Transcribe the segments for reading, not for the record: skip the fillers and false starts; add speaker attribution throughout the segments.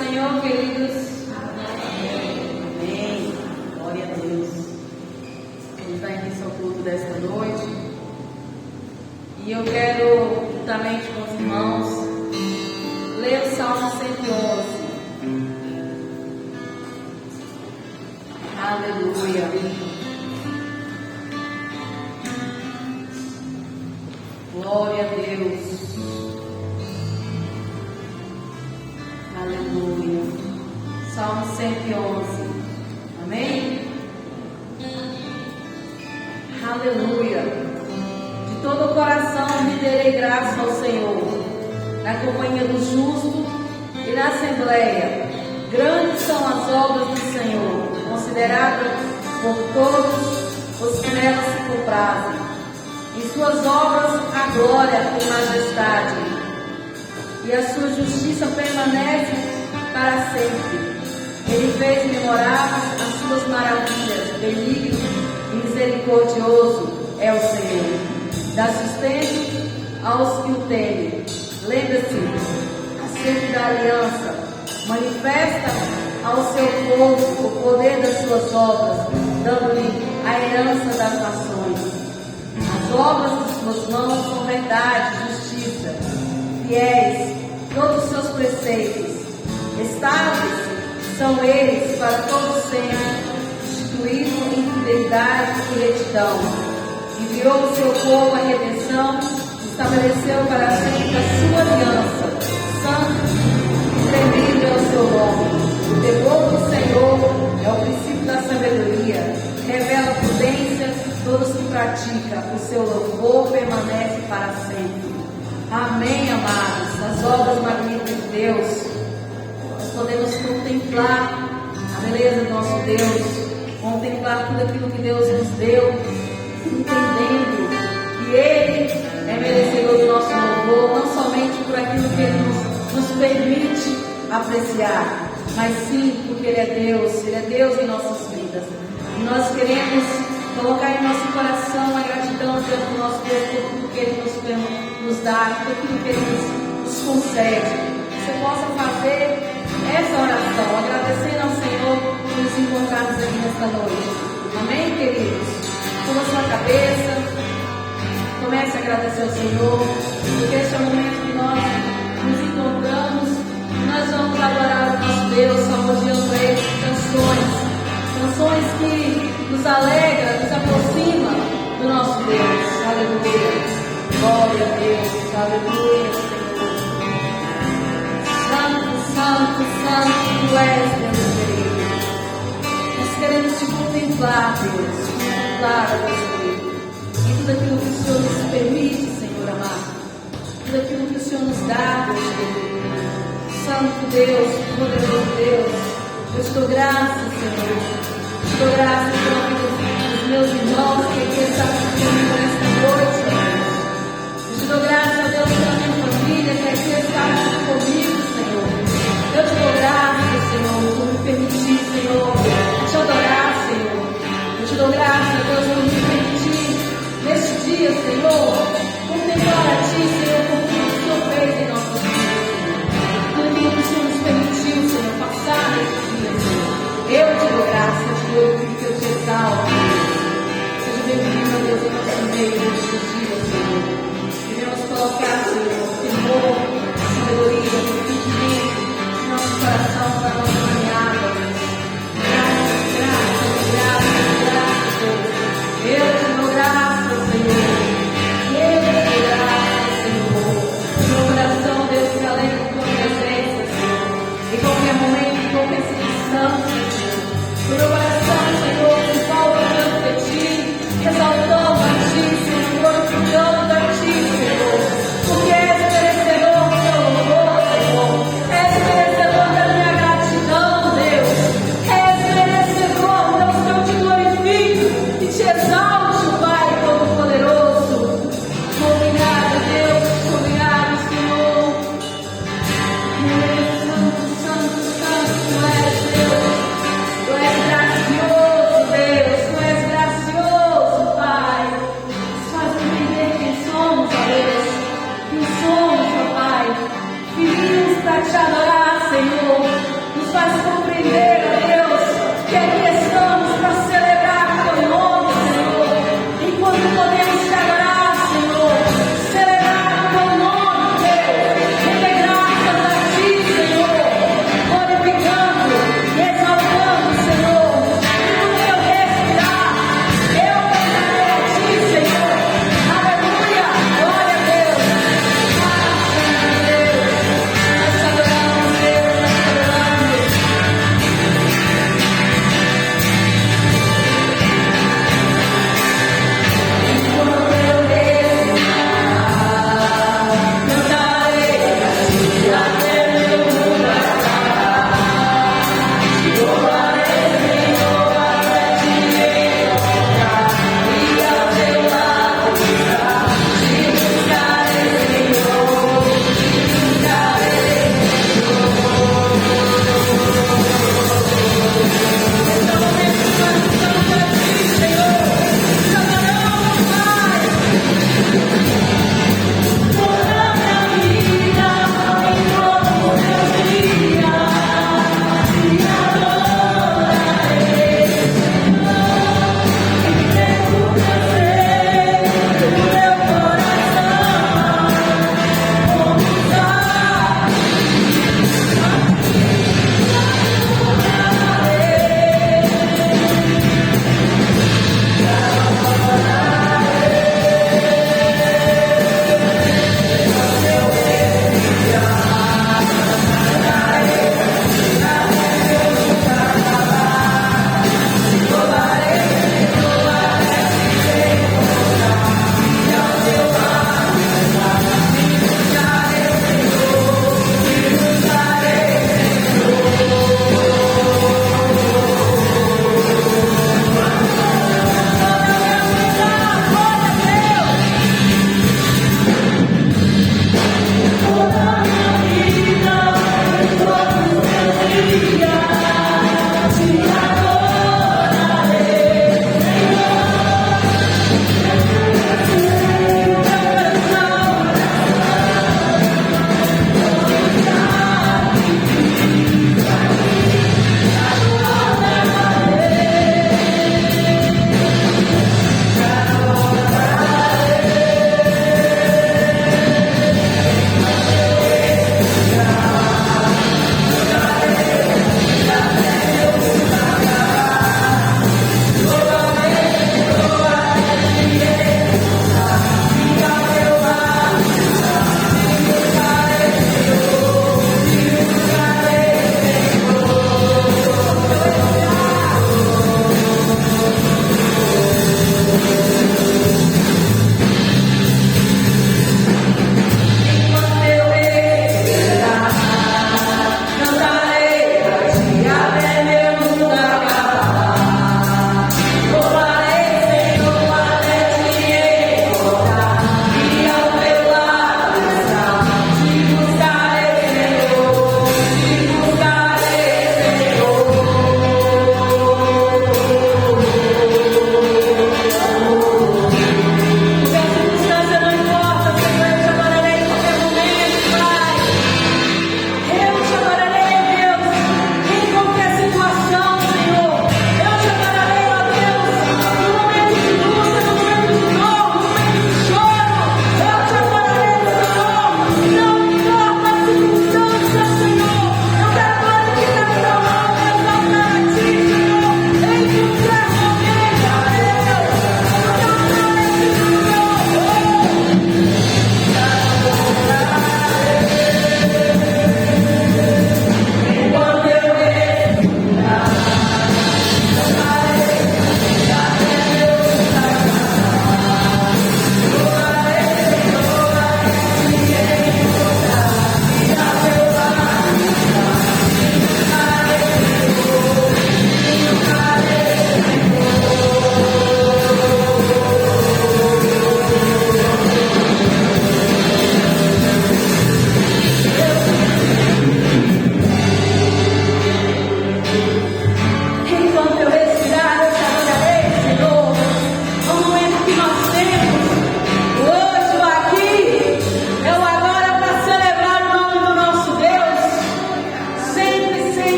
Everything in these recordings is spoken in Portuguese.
Speaker 1: Senhor, queridos. Amém. Glória a Deus. Vamos dar início ao culto desta noite. E eu quero, juntamente com os irmãos, ler o Salmo 111. Aleluia. Glória a Deus. Aleluia. Salmo 111. Amém? Aleluia. De todo o coração renderei graça ao Senhor, na companhia do justo e na assembleia. Grandes são as obras do Senhor, consideradas por todos os que nelas se comprazem. Em suas obras a glória e majestade, e a sua justiça permanece para sempre. Ele fez memoráveis as suas maravilhas, benigno e misericordioso é o Senhor. Dá sustento aos que o temem. Lembra-se acerca da aliança, manifesta ao seu povo o poder das suas obras, dando-lhe a herança das nações. As obras de suas mãos são verdade, justiça, fiéis todos os seus preceitos. Estáveis são eles para todo sempre, instituído em fidelidade e retidão. Enviou o seu povo à redenção, estabeleceu para sempre a sua aliança. Santo e tremendo é o seu nome. O temor do Senhor é o princípio da sabedoria, revela prudência. Todos que praticam o seu louvor permanece para sempre. Amém, amados. As obras magníficas de Deus, nós podemos contemplar a beleza do nosso Deus, contemplar tudo aquilo que Deus nos deu, entendendo que Ele é merecedor do nosso louvor, não somente por aquilo que Ele nos permite apreciar, mas sim porque Ele é Deus em nossas vidas. E nós queremos colocar em nosso coração a gratidão diante do nosso Deus por tudo que Ele nos dá, por tudo que Ele nos concede. Você possa fazer essa oração, agradecendo ao Senhor por nos encontrarmos aqui nesta noite. Amém, queridos? Suba sua cabeça, comece a agradecer ao Senhor, porque este é o momento que nós nos encontramos e nós vamos adorar o nosso Deus, salmodiando Ele canções que nos alegra, nos aproxima do nosso Deus. Aleluia. Glória a Deus. Aleluia, Senhor. Santo, santo, santo, Tu és Deus querido. Nós queremos Te contemplar, Deus. Contemplar, Deus querido. Em tudo aquilo que o Senhor nos permite, Senhor amado. Tudo aquilo que o Senhor nos dá, Deus querido. Santo Deus, poderoso Deus. Eu te dou graças, Senhor. Te dou graças pela vida dos meus irmãos que aqui estão comigo nesta noite, Deus. Eu te dou graças a Deus pela minha família que aqui está comigo, Senhor. Eu te dou graças, Senhor, por me permitir, Senhor, te adorar, Senhor. Eu te dou graças a Deus por me permitir neste dia, Senhor, contemplar a Ti, Senhor, por tudo que o Senhor fez em nossas vidas, Senhor. Por tudo que o Senhor nos permitiu, Senhor, passar neste dia, Senhor. Eu te dou graças, eu te glorifico, eu te exalto. Seja bem-vindo, a Deus, em nosso meio nestes dias, Senhor. Devemos colocar, Senhor, temor, sabedoria, entendimento em nosso coração para a nossa caminhada, Deus. Graças, graças, graças, graças, Deus. Eu te dou graças, Senhor. Eu te dou graças, Senhor. Meu coração, Deus, se alegra com tua presença, Senhor. Em qualquer momento, em qualquer situação, o meu coração, Senhor, se volta diante de Ti, exaltando a Ti, Senhor, glorificando a Ti, Senhor, porque és merecedor do Teu louvor, Senhor, és merecedor da minha gratidão, Deus, és merecedor, Deus, que eu te glorifico e te exalte, Pai Todo-Poderoso. Obrigada, Deus, obrigado, Senhor. Santo, santo, santo, Tu és Deus. Tu és gracioso, Deus, Tu és gracioso, Pai. Nos faz entender quem somos, ó Deus. Quem somos, ó Pai. Vinimos para Te adorar, Senhor.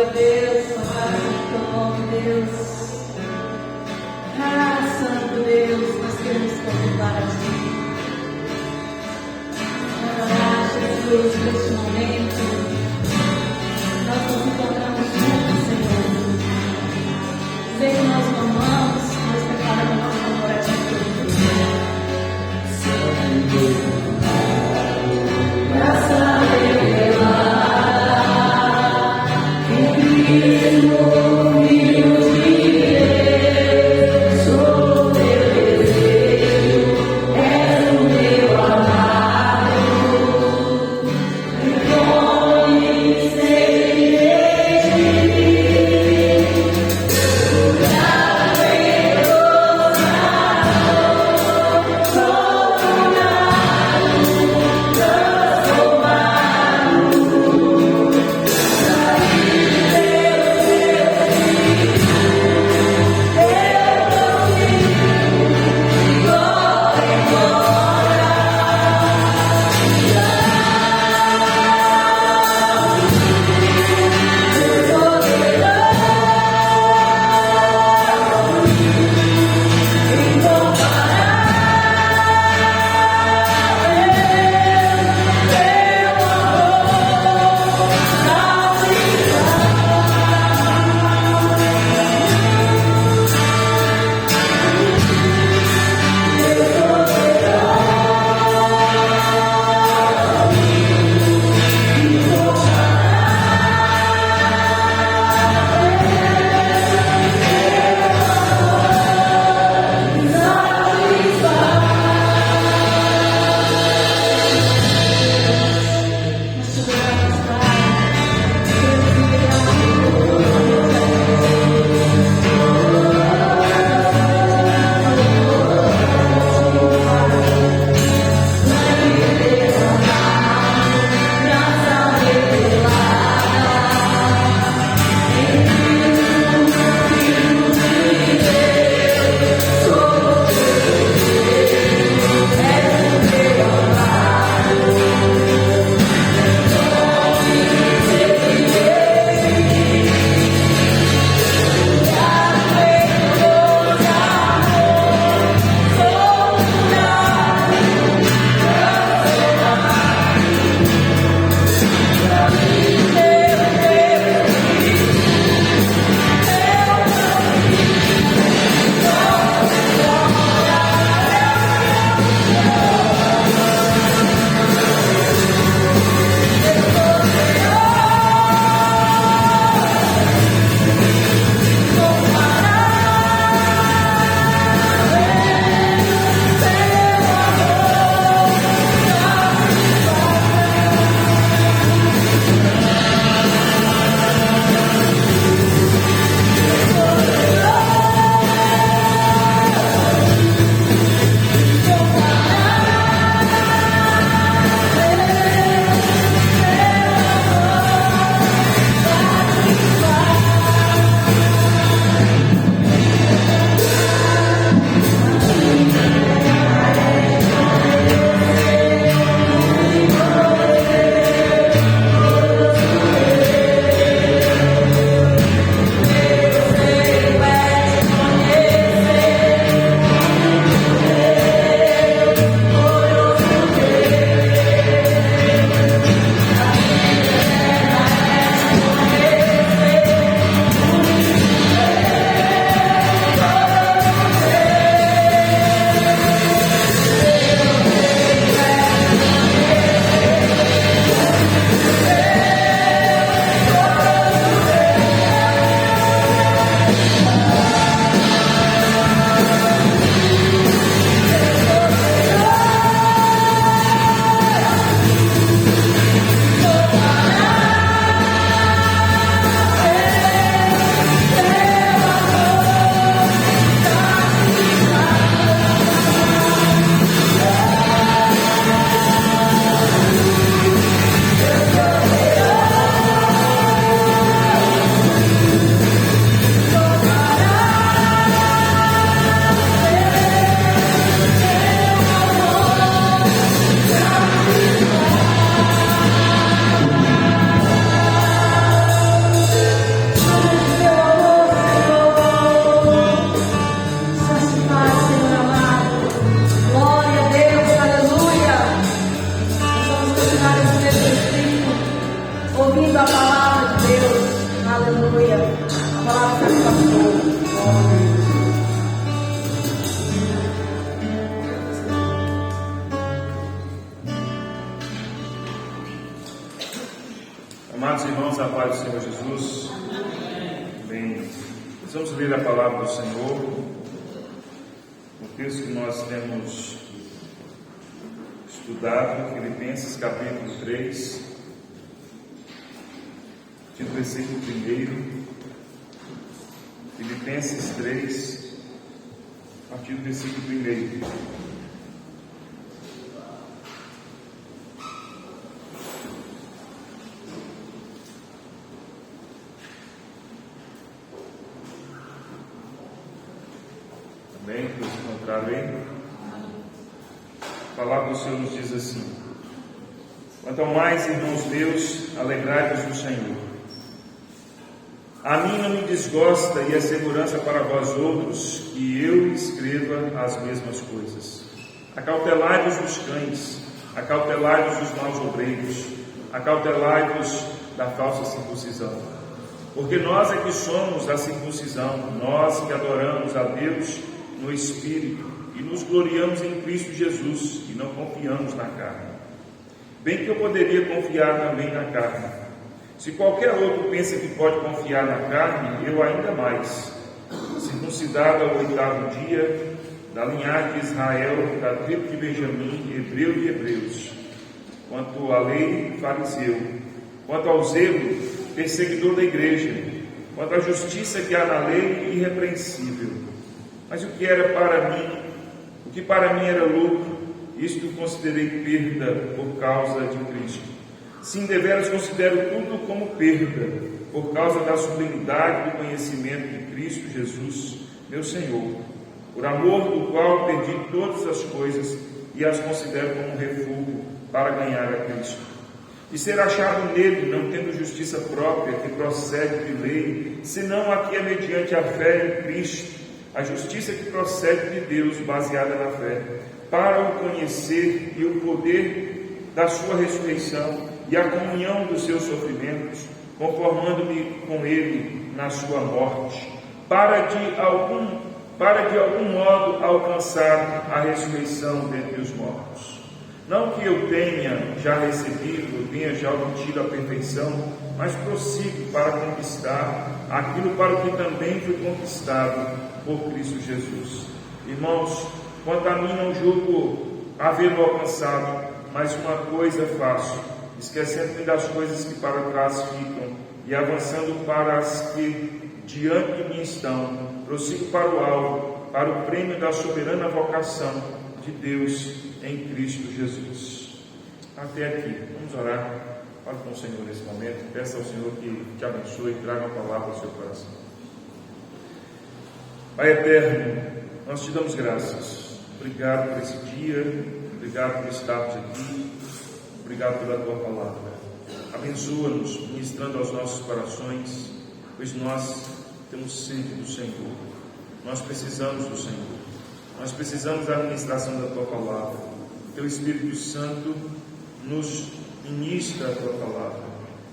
Speaker 1: a Deus, louvado seja o teu nome, Deus. Ah, Santo Deus, nós queremos contemplar a Ti. Ah, Jesus, neste momento, nós nos encontramos juntos, Senhor. Sei que nós amamos, nós preparamos nosso amor a Ti todo dia. Graça revelada, em Cristo, Filho de Deus, sou teu desejo, és o meu amado, e
Speaker 2: Amados irmãos, a paz do Senhor Jesus. Amém. Nós vamos ler a palavra do Senhor. O texto que nós temos estudado, Filipenses capítulo 3, do versículo 1. Filipenses 3, a partir do versículo 1. Amém? Para se encontrar aí. A palavra do Senhor nos diz assim: quanto ao mais, irmãos meus, alegrai-vos no Senhor. A mim não me desgosta e é segurança para vós outros que eu escreva as mesmas coisas. Acautelai-vos dos cães, acautelai-vos dos maus obreiros, acautelai-vos da falsa circuncisão. Porque nós é que somos a circuncisão, nós que adoramos a Deus no Espírito e nos gloriamos em Cristo Jesus e não confiamos na carne. Bem que eu poderia confiar também na carne. Se qualquer outro pensa que pode confiar na carne, eu ainda mais. Circuncidado ao 8º dia, da linhagem de Israel, da tribo de Benjamim, hebreu de hebreus. Quanto à lei, fariseu. Quanto ao zelo, perseguidor da igreja. Quanto à justiça que há na lei, irrepreensível. Mas o que para mim era lucro, isto considerei perda por causa de Cristo. Sim, deveras considero tudo como perda, por causa da sublimidade do conhecimento de Cristo Jesus, meu Senhor, por amor do qual perdi todas as coisas e as considero como refúgio para ganhar a Cristo. E ser achado nele, não tendo justiça própria que procede de lei, senão a que é mediante a fé em Cristo, a justiça que procede de Deus, baseada na fé, para o conhecer e o poder da sua ressurreição e a comunhão dos seus sofrimentos, conformando-me com ele na sua morte, para de algum modo alcançar a ressurreição dentre os mortos. Não que eu tenha já recebido, ou tenha já obtido a perfeição, mas prossigo para conquistar aquilo para o que também fui conquistado por Cristo Jesus. Irmãos, quanto a mim não julgo havê-lo alcançado, mas uma coisa faço, esquecendo-me das coisas que para trás ficam e avançando para as que diante de mim estão, prossigo para o alvo, para o prêmio da soberana vocação de Deus em Cristo Jesus. Até aqui, vamos orar. Fale com o Senhor nesse momento, peça ao Senhor que te abençoe e traga a palavra ao seu coração. Pai eterno, nós te damos graças. Obrigado por esse dia, obrigado por estarmos aqui, obrigado pela tua palavra. Abençoa-nos, ministrando aos nossos corações, pois nós temos sede do Senhor. Nós precisamos do Senhor. Nós precisamos da administração da tua palavra. Teu Espírito Santo nos ministra a tua palavra.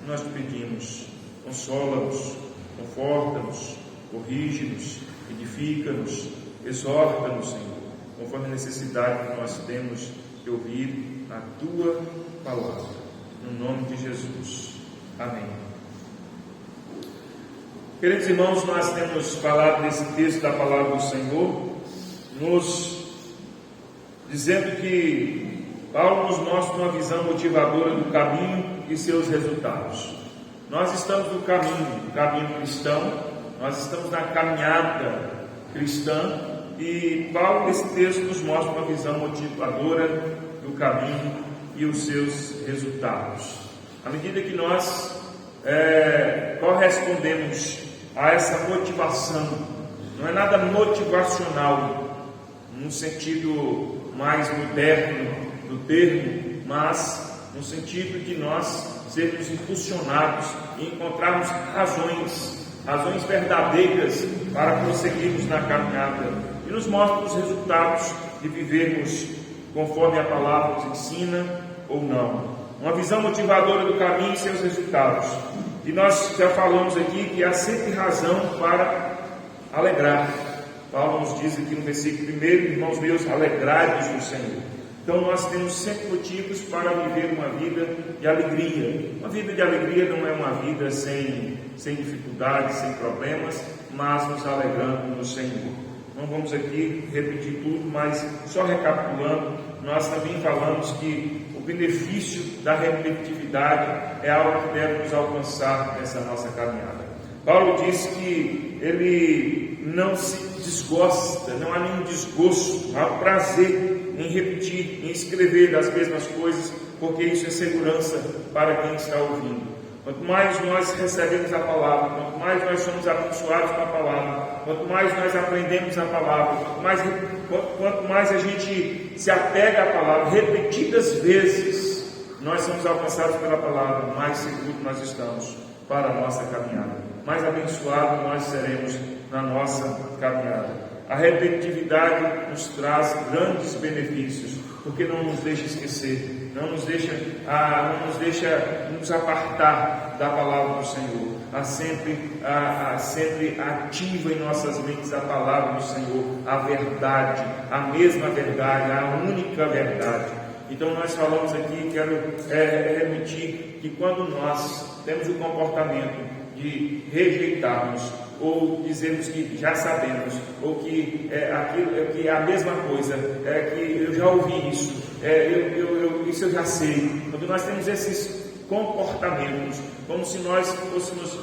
Speaker 2: Nós te pedimos, consola-nos, conforta-nos, corrige-nos, edifica-nos, exorta-nos, Senhor, conforme a necessidade que nós temos de ouvir a tua palavra. No nome de Jesus. Amém. Queridos irmãos, nós temos falado nesse texto da palavra do Senhor, nos dizendo que Paulo nos mostra uma visão motivadora do caminho e seus resultados. Nós estamos no caminho cristão. Nós estamos na caminhada cristã e Paulo, nesse texto, nos mostra uma visão motivadora do caminho e os seus resultados. À medida que nós correspondemos a essa motivação, não é nada motivacional, no sentido mais moderno do termo, mas no sentido de nós sermos impulsionados e encontrarmos razões verdadeiras para prosseguirmos na caminhada, e nos mostra os resultados de vivermos conforme a palavra nos ensina ou não. Uma visão motivadora do caminho e seus resultados. E nós já falamos aqui que há sempre razão para alegrar. Paulo nos diz aqui no versículo 1: irmãos meus, alegrai-vos no Senhor. Então nós temos sempre motivos para viver uma vida de alegria. Uma vida de alegria não é uma vida sem dificuldades, sem problemas, mas nos alegrando no Senhor. Não vamos aqui repetir tudo, mas só recapitulando, nós também falamos que o benefício da repetitividade é algo que deve nos alcançar nessa nossa caminhada. Paulo diz que ele não se desgosta, não há nenhum desgosto, há prazer em repetir, em escrever as mesmas coisas, porque isso é segurança para quem está ouvindo. Quanto mais nós recebemos a palavra, quanto mais nós somos abençoados com a palavra, quanto mais nós aprendemos a palavra, quanto mais a gente se apega à palavra, repetidas vezes, nós somos alcançados pela palavra, mais seguro nós estamos para a nossa caminhada, mais abençoados nós seremos na nossa caminhada. A repetitividade nos traz grandes benefícios, porque não nos deixa esquecer, não nos deixa nos apartar da palavra do Senhor. Há sempre ativa em nossas mentes a palavra do Senhor, a verdade, a mesma verdade, a única verdade. Então nós falamos aqui, quero repetir, que quando nós temos o comportamento de rejeitarmos, ou dizemos que já sabemos, ou que que é a mesma coisa, que eu já ouvi isso, isso eu já sei. Quando nós temos esses comportamentos, como se nós fôssemos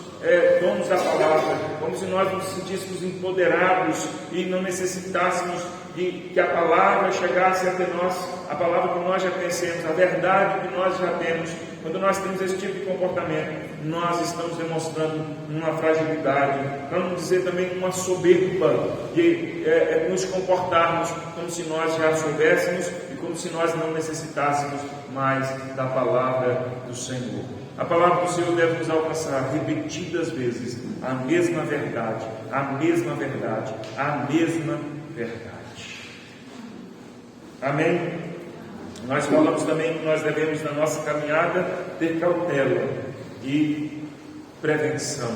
Speaker 2: donos da palavra, como se nós nos sentíssemos empoderados e não necessitássemos de que a palavra chegasse até nós, a palavra que nós já conhecemos, a verdade que nós já temos. Quando nós temos esse tipo de comportamento, nós estamos demonstrando uma fragilidade, para não dizer também uma soberba, de nos comportarmos como se nós já soubéssemos e como se nós não necessitássemos mais da palavra do Senhor. A palavra do Senhor deve nos alcançar repetidas vezes a mesma verdade, a mesma verdade, a mesma verdade. Amém? Nós falamos também que nós devemos, na nossa caminhada, ter cautela e prevenção.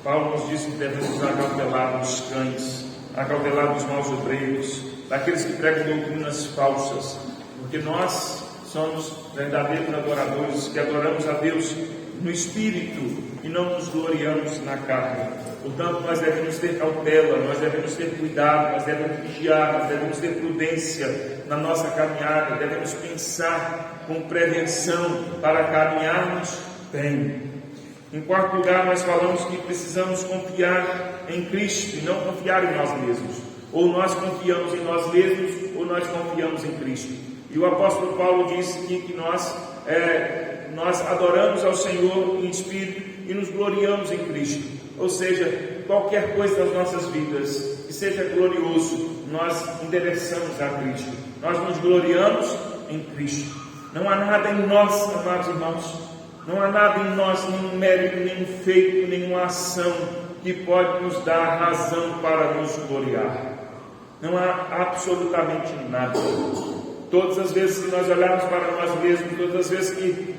Speaker 2: Paulo nos diz que devemos acautelar dos cães, acautelar dos maus obreiros, daqueles que pregam doutrinas falsas, porque nós somos verdadeiros adoradores, que adoramos a Deus no Espírito e não nos gloriamos na carne. Portanto, nós devemos ter cautela, nós devemos ter cuidado, nós devemos vigiar, nós devemos ter prudência na nossa caminhada, devemos pensar com prevenção para caminharmos bem. Em quarto lugar, nós falamos que precisamos confiar em Cristo e não confiar em nós mesmos. Ou nós confiamos em nós mesmos, ou nós confiamos em Cristo. E o apóstolo Paulo disse aqui que nós adoramos ao Senhor em espírito e nos gloriamos em Cristo. Ou seja, qualquer coisa das nossas vidas que seja glorioso, nós endereçamos a Cristo. Nós nos gloriamos em Cristo. Não há nada em nós, amados irmãos, não há nada em nós, nenhum mérito, nenhum feito, nenhuma ação que pode nos dar razão para nos gloriar. Não há absolutamente nada. Todas as vezes que nós olharmos para nós mesmos, todas as vezes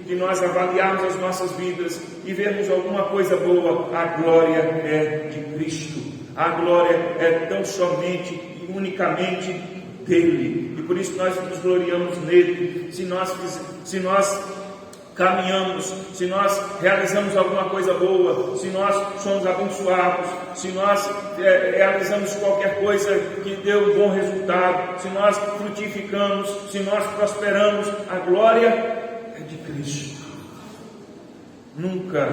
Speaker 2: que nós avaliarmos as nossas vidas e vermos alguma coisa boa, a glória é de Cristo. A glória é tão somente e unicamente dele. E por isso nós nos gloriamos nele. Se nós caminhamos, se nós realizamos alguma coisa boa, se nós somos abençoados, se nós realizamos qualquer coisa que deu um bom resultado, se nós frutificamos, se nós prosperamos, a glória é de Cristo. Nunca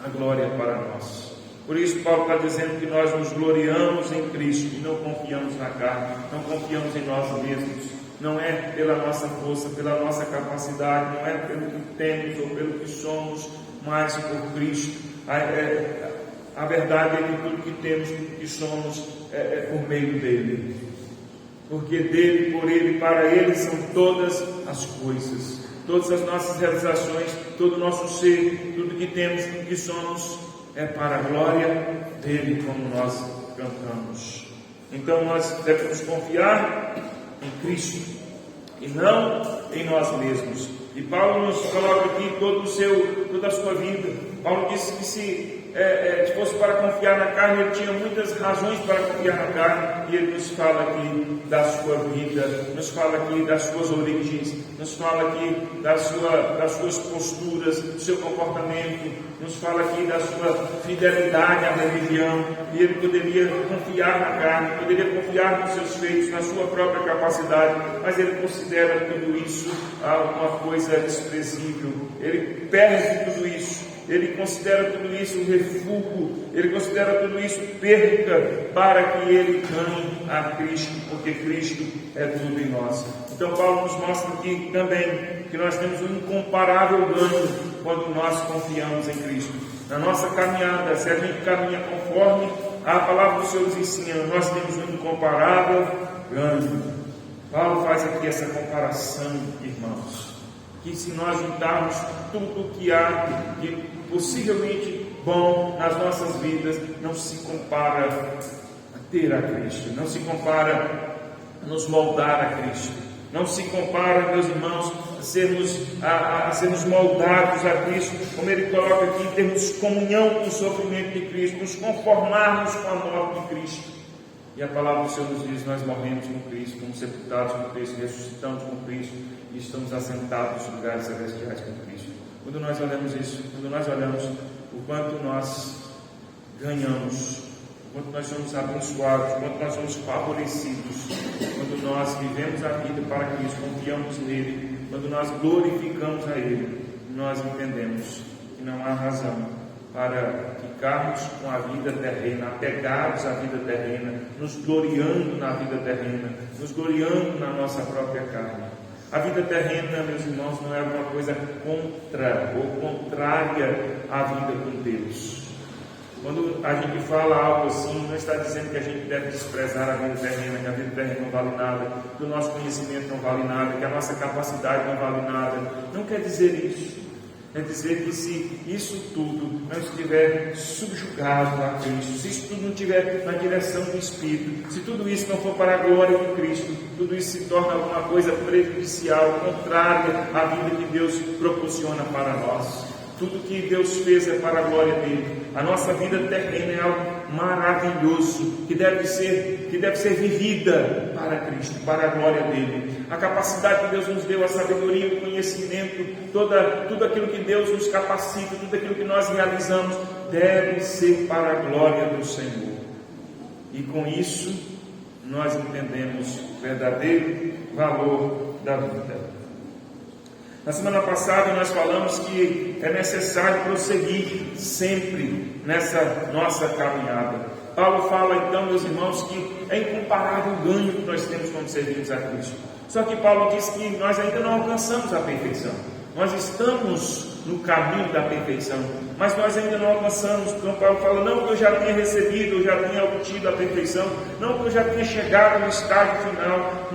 Speaker 2: a glória é para nós. Por isso Paulo está dizendo que nós nos gloriamos em Cristo e não confiamos na carne, não confiamos em nós mesmos. Não é pela nossa força, pela nossa capacidade, não é pelo que temos ou pelo que somos, mas por Cristo. A verdade é que tudo que temos, tudo que somos, é por meio dele. Porque dele, por ele, para ele são todas as coisas. Todas as nossas realizações, todo o nosso ser, tudo que temos, tudo que somos, é para a glória dele, como nós cantamos. Então nós devemos confiar em Cristo e não em nós mesmos. E Paulo nos coloca aqui toda a sua vida, Paulo disse que se fosse para confiar na carne, ele tinha muitas razões para confiar na carne, e ele nos fala aqui da sua vida, nos fala aqui das suas origens, nos fala aqui das suas posturas, do seu comportamento, nos fala aqui da sua fidelidade à religião, e ele poderia confiar na carne, poderia confiar nos seus feitos, na sua própria capacidade, mas ele considera tudo isso uma coisa desprezível, ele perde tudo isso. Ele considera tudo isso refúgio, ele considera tudo isso perca para que ele ganhe a Cristo, porque Cristo é tudo em nós. Então Paulo nos mostra aqui também que nós temos um incomparável ganho quando nós confiamos em Cristo. Na nossa caminhada, se a gente caminha conforme a palavra do Senhor nos ensina, nós temos um incomparável ganho. Paulo faz aqui essa comparação, irmãos, que se nós juntarmos tudo o que há de possivelmente bom nas nossas vidas, não se compara a ter a Cristo, não se compara a nos moldar a Cristo, não se compara, meus irmãos, a sermos moldados a Cristo, como ele coloca aqui, em termos de comunhão com o sofrimento de Cristo, nos conformarmos com a morte de Cristo. E a palavra do Senhor nos diz: nós morremos com Cristo, fomos sepultados com Cristo, ressuscitamos com Cristo e estamos assentados nos lugares celestiais com Cristo. Quando nós olhamos isso, quando nós olhamos o quanto nós ganhamos, o quanto nós somos abençoados, o quanto nós somos favorecidos, quando nós vivemos a vida para Cristo, confiamos nele, quando nós glorificamos a Ele, nós entendemos que não há razão para ficarmos com a vida terrena, apegados à vida terrena, nos gloriando na vida terrena, nos gloriando na nossa própria carne. A vida terrena, meus irmãos, não é alguma coisa contra ou contrária à vida com Deus. Quando a gente fala algo assim, não está dizendo que a gente deve desprezar a vida terrena, que a vida terrena não vale nada, que o nosso conhecimento não vale nada, que a nossa capacidade não vale nada. Não quer dizer isso. Quer dizer que se isso tudo não estiver subjugado a Cristo, se isso tudo não estiver na direção do Espírito, se tudo isso não for para a glória de Cristo, tudo isso se torna alguma coisa prejudicial, contrária à vida que Deus proporciona para nós. Tudo que Deus fez é para a glória dele. A nossa vida terrena é algo maravilhoso, que deve ser vivida para Cristo, para a glória dele. A capacidade que Deus nos deu, a sabedoria, o conhecimento, tudo aquilo que Deus nos capacita, tudo aquilo que nós realizamos, deve ser para a glória do Senhor. E com isso, nós entendemos o verdadeiro valor da vida. Na semana passada nós falamos que é necessário prosseguir sempre nessa nossa caminhada. Paulo fala então, meus irmãos, que é incomparável o ganho que nós temos quando servimos a Cristo. Só que Paulo diz que nós ainda não alcançamos a perfeição. Nós estamos no caminho da perfeição, mas nós ainda não alcançamos. Então Paulo fala, não que eu já tenha recebido, eu já tenha obtido a perfeição, não que eu já tenha chegado no estágio final,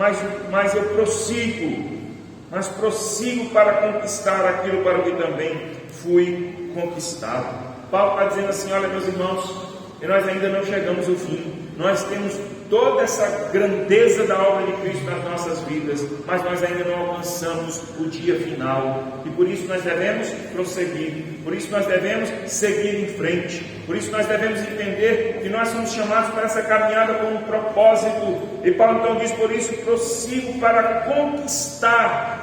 Speaker 2: mas eu prossigo. Mas prossigo para conquistar aquilo para o que também fui conquistado. Paulo está dizendo assim, olha meus irmãos, nós ainda não chegamos ao fim. Nós temos toda essa grandeza da obra de Cristo nas nossas vidas, mas nós ainda não alcançamos o dia final. E por isso nós devemos prosseguir, por isso nós devemos seguir em frente, por isso nós devemos entender que nós somos chamados para essa caminhada com um propósito. E Paulo então diz, por isso prossigo para conquistar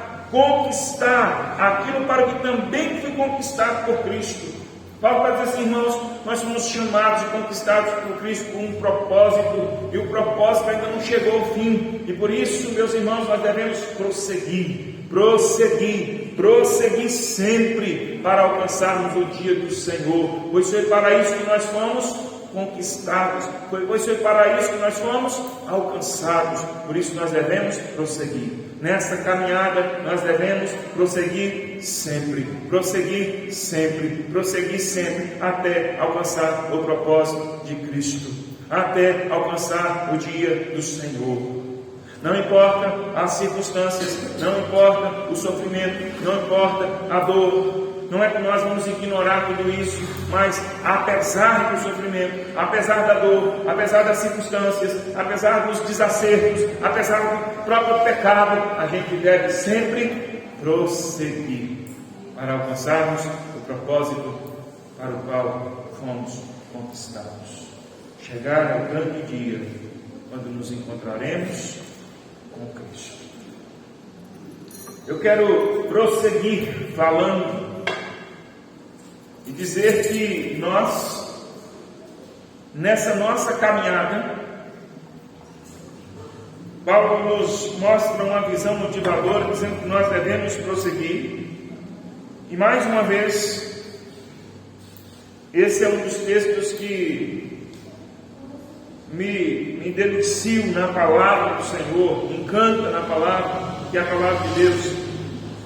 Speaker 2: aquilo para o que também fui conquistado por Cristo. Paulo vai dizer assim, irmãos, nós somos chamados e conquistados por Cristo com um propósito, e o propósito ainda não chegou ao fim, e por isso, meus irmãos, nós devemos prosseguir sempre para alcançarmos o dia do Senhor, pois foi para isso que nós fomos conquistados, pois foi para isso que nós fomos alcançados, por isso nós devemos prosseguir. Nessa caminhada nós devemos prosseguir sempre, até alcançar o propósito de Cristo, até alcançar o dia do Senhor. Não importa as circunstâncias, não importa o sofrimento, não importa a dor. Não é que nós vamos ignorar tudo isso, mas apesar do sofrimento, apesar da dor, apesar das circunstâncias, apesar dos desacertos, apesar do próprio pecado, a gente deve sempre prosseguir para alcançarmos o propósito para o qual fomos conquistados. Chegar ao grande dia, quando nos encontraremos com Cristo. Eu quero prosseguir falando e dizer que nós, nessa nossa caminhada, Paulo nos mostra uma visão motivadora, dizendo que nós devemos prosseguir. E mais uma vez, esse é um dos textos que me delicio na palavra do Senhor, me encanta na palavra, que a palavra de Deus,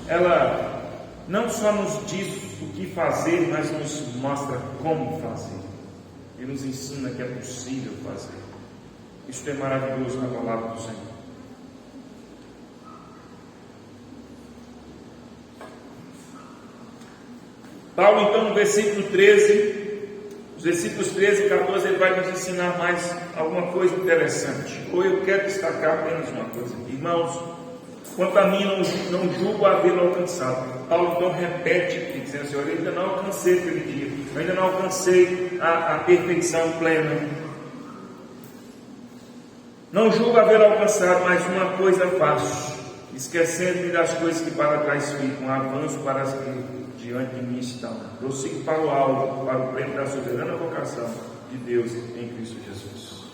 Speaker 2: ela não só nos diz o que fazer, mas nos mostra como fazer. E nos ensina que é possível fazer. Isso é maravilhoso na palavra do Senhor. Paulo, então, no versículo 13, os versículos 13 e 14, ele vai nos ensinar mais alguma coisa interessante. Ou eu quero destacar apenas uma coisa. Irmãos, quanto a mim, não julgo havê-lo alcançado. Paulo, então, repete, dizendo assim: eu ainda não alcancei aquele dia, eu ainda não alcancei a perfeição plena. Não julgo havê-lo alcançado, mas uma coisa faço, esquecendo-me das coisas que para trás ficam, avanço para as que diante de mim estão. Prossigo para o alvo, para o prêmio da soberana vocação de Deus em Cristo Jesus.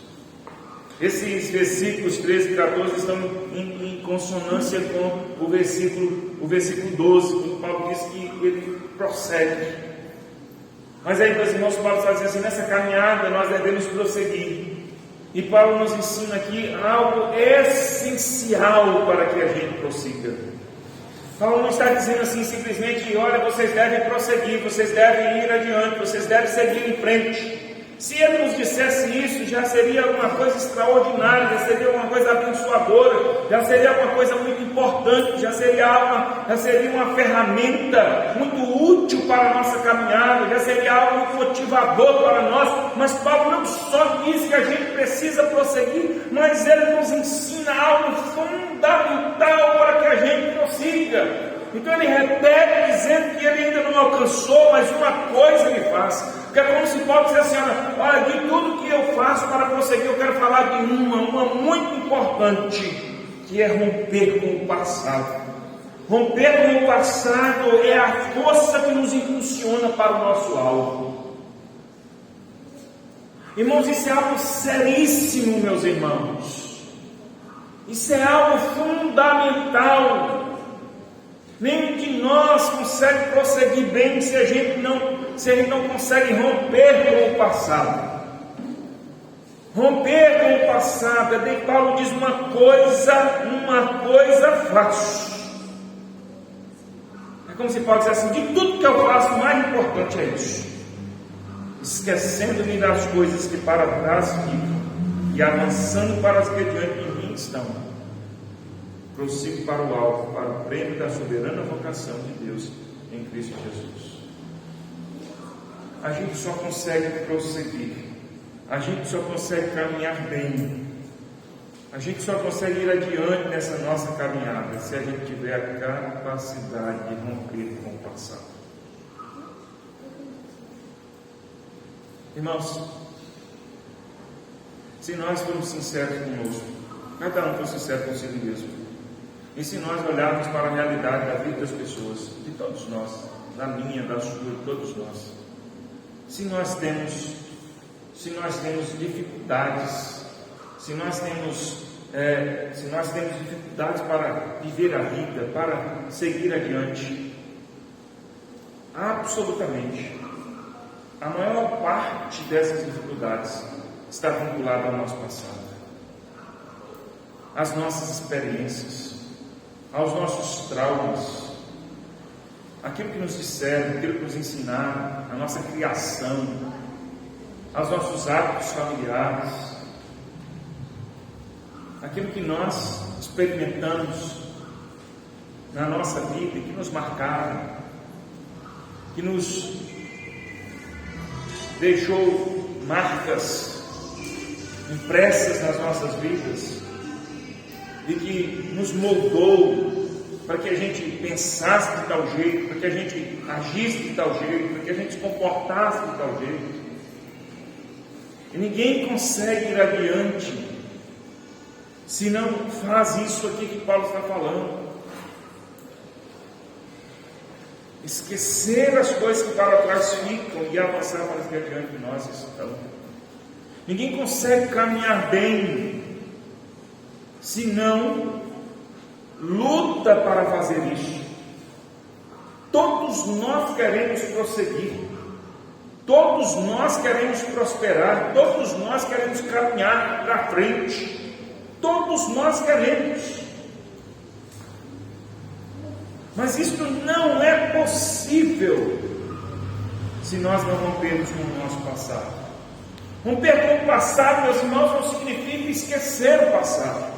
Speaker 2: Esses versículos 13 e 14 estão em consonância com o versículo 12, quando Paulo diz que ele prossegue. Mas aí, meus irmãos, Paulo está dizendo assim: nessa caminhada nós devemos prosseguir. E Paulo nos ensina aqui algo essencial para que a gente prossiga. Paulo não está dizendo assim simplesmente: olha, vocês devem prosseguir, vocês devem ir adiante, vocês devem seguir em frente. Se ele nos dissesse isso, já seria alguma coisa extraordinária, já seria uma coisa abençoadora, já seria uma coisa muito importante, já seria uma ferramenta muito útil para a nossa caminhada, já seria algo muito motivador para nós. Mas Paulo não só diz que a gente precisa prosseguir, mas ele nos ensina algo fundamental para que a gente prossiga. Então ele repete dizendo que ele ainda não alcançou, mas uma coisa ele faz. Porque é como se Paulo dissesse assim: olha, de tudo que eu faço para prosseguir, eu quero falar de uma muito importante, que é romper com o passado. Romper com o passado é a força que nos impulsiona para o nosso alvo. Irmãos, isso é algo seríssimo, meus irmãos. Isso é algo fundamental. Nenhum de nós consegue prosseguir bem se a gente não consegue romper com o passado. Romper com o passado, daí Paulo diz uma coisa faço. É como se Paulo dissesse assim: de tudo que eu faço, o mais importante é isso. Esquecendo-me das coisas que para trás ficam e avançando para as que diante de mim estão. Prossigo para o alvo, para o prêmio da soberana vocação de Deus em Cristo Jesus. A gente só consegue prosseguir, a gente só consegue caminhar bem, a gente só consegue ir adiante nessa nossa caminhada se a gente tiver a capacidade de romper com o passado. Irmãos, se nós formos sinceros conosco, cada um for sincero consigo mesmo, e se nós olharmos para a realidade da vida das pessoas, de todos nós, da minha, da sua, de todos nós, se nós temos dificuldades, se nós temos dificuldades para viver a vida, para seguir adiante, absolutamente, a maior parte dessas dificuldades está vinculada ao nosso passado, às nossas experiências, aos nossos traumas, aquilo que nos disseram, aquilo que nos ensinaram, a nossa criação, aos nossos hábitos familiares, aquilo que nós experimentamos na nossa vida, que nos marcaram, que nos deixou marcas impressas nas nossas vidas, e que nos moldou para que a gente pensasse de tal jeito, para que a gente agisse de tal jeito, para que a gente se comportasse de tal jeito. E ninguém consegue ir adiante se não faz isso aqui que Paulo está falando. Esquecer as coisas que para trás ficam e avançar para que adiante de nós estão. Ninguém consegue caminhar bem se não luta para fazer isso. Todos nós queremos prosseguir, todos nós queremos prosperar, todos nós queremos caminhar para frente, todos nós queremos. Mas isso não é possível se nós não rompermos com o nosso passado. Romper com o passado, meus irmãos, não significa esquecer o passado.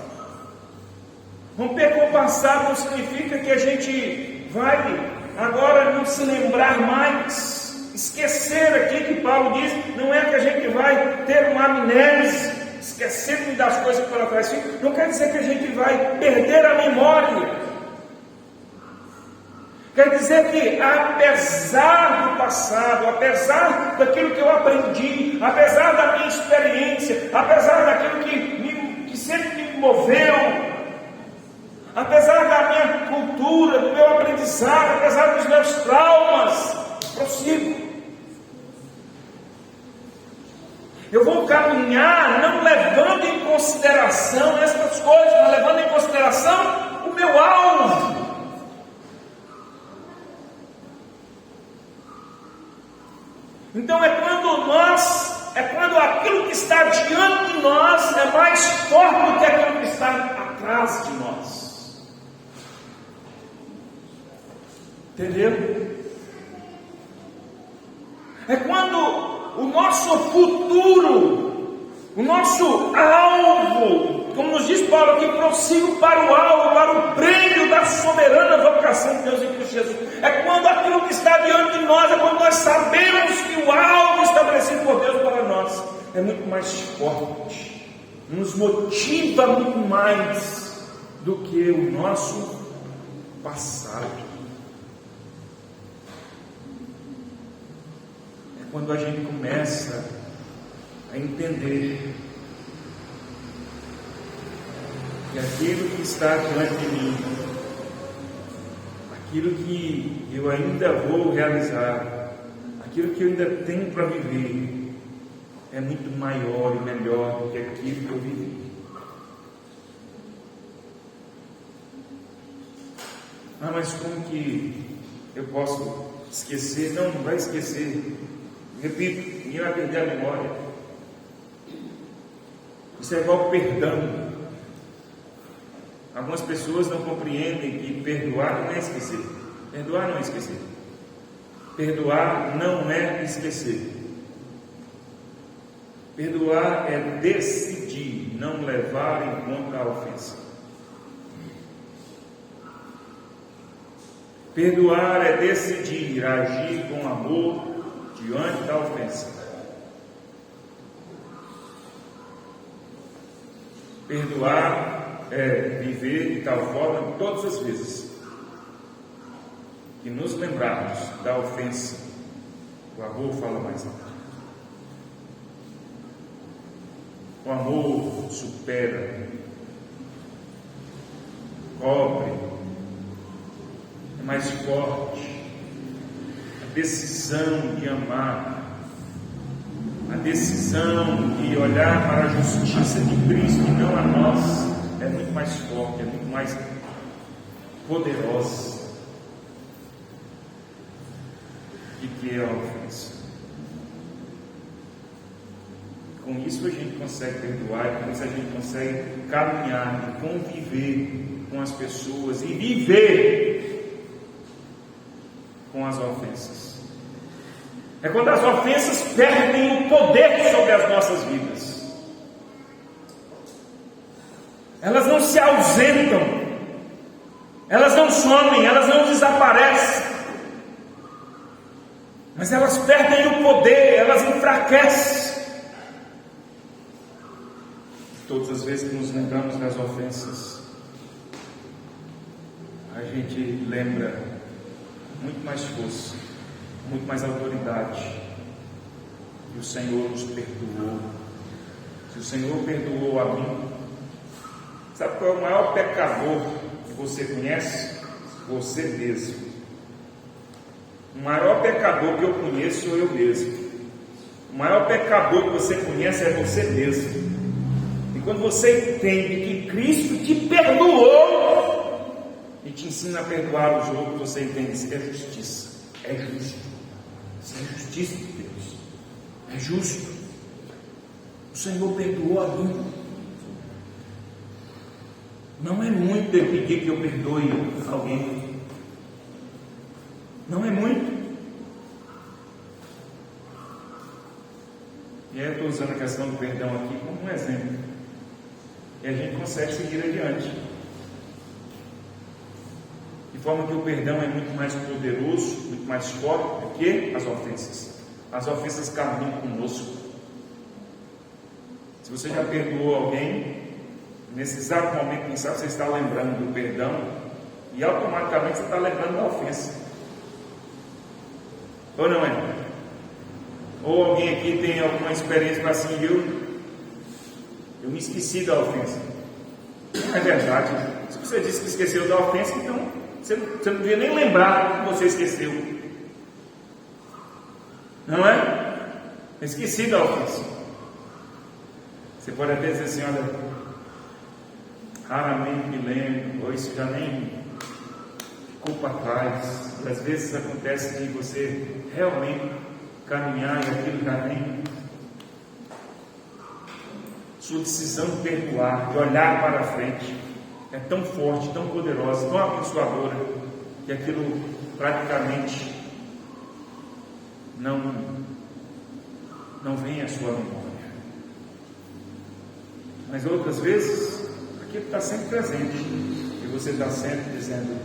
Speaker 2: Romper com o passado não significa que a gente vai agora não se lembrar mais. Esquecer aqui que Paulo diz, não é que a gente vai ter uma amnésia, esquecendo das coisas que para trás ficam. Não quer dizer que a gente vai perder a memória. Quer dizer que, apesar do passado, apesar daquilo que eu aprendi, apesar da minha experiência, apesar daquilo que sempre me moveu, apesar da minha cultura, do meu aprendizado, apesar dos meus traumas, prossigo. Eu vou caminhar não levando em consideração essas coisas, mas levando em consideração o meu alvo. Então é quando aquilo que está diante de nós é mais forte do que aquilo que está atrás de nós. Entendeu? É quando o nosso futuro, o nosso alvo, como nos diz Paulo aqui, prossigo para o alvo, para o prêmio da soberana vocação de Deus em Cristo Jesus. É quando aquilo que está diante de nós, é quando nós sabemos que o alvo estabelecido por Deus para nós é muito mais forte, nos motiva muito mais do que o nosso passado. É quando a gente começa a entender que aquilo que está diante de mim, aquilo que eu ainda vou realizar, aquilo que eu ainda tenho para viver, é muito maior e melhor do que aquilo que eu vivi. Ah, mas como que eu posso esquecer? Não vai esquecer. Repito, ninguém vai perder a memória. Isso é igual perdão. Algumas pessoas não compreendem que perdoar não é esquecer. Perdoar não é esquecer. Perdoar não é esquecer. Perdoar é decidir não levar em conta a ofensa. Perdoar é decidir agir com amor diante da ofensa. Perdoar é viver de tal forma todas as vezes que nos lembrarmos da ofensa, o amor fala mais alto. O amor supera, cobre, é mais forte. A decisão de amar, a decisão de olhar para a justiça de Cristo e não a nós, é muito mais forte, é muito mais poderosa do que a ofensa. Com isso a gente consegue perdoar, com isso a gente consegue caminhar e conviver com as pessoas e viver com as ofensas. É quando as ofensas perdem o poder sobre as nossas vidas. Elas não se ausentam, elas não somem, elas não desaparecem, mas elas perdem o poder, elas enfraquecem. Todas as vezes que nos lembramos das ofensas, a gente lembra muito mais força, muito mais autoridade, que o Senhor nos perdoou. Se o Senhor perdoou a mim, sabe qual é o maior pecador que você conhece? Você mesmo. O maior pecador que eu conheço sou eu mesmo. O maior pecador que você conhece é você mesmo. E quando você entende que Cristo te perdoou e te ensina a perdoar os outros, você entende que é justiça. É justo. Isso é justiça de Deus. É justo. O Senhor perdoou a mim. Não é muito eu pedir que eu perdoe alguém. Não é muito. E aí eu estou usando a questão do perdão aqui como um exemplo. E a gente consegue seguir adiante. De forma que o perdão é muito mais poderoso, muito mais forte do que as ofensas. As ofensas caminham conosco. Se você já perdoou alguém, nesse exato momento, quem sabe você está lembrando do perdão e automaticamente você está lembrando da ofensa. Ou não é? Ou alguém aqui tem alguma experiência para assim, eu me esqueci da ofensa. Não é verdade. Se você disse que esqueceu da ofensa, então você não devia nem lembrar que você esqueceu. Não é? Eu esqueci da ofensa. Você pode até dizer assim, olha, raramente me lembro, ou isso já nem ficou para trás. E às vezes acontece de você realmente caminhar e aquilo já nem. Sua decisão de perdoar, de olhar para a frente, é tão forte, tão poderosa, tão abençoadora, que aquilo praticamente não vem à sua memória. Mas outras vezes, aquilo está sempre presente, e você está sempre dizendo,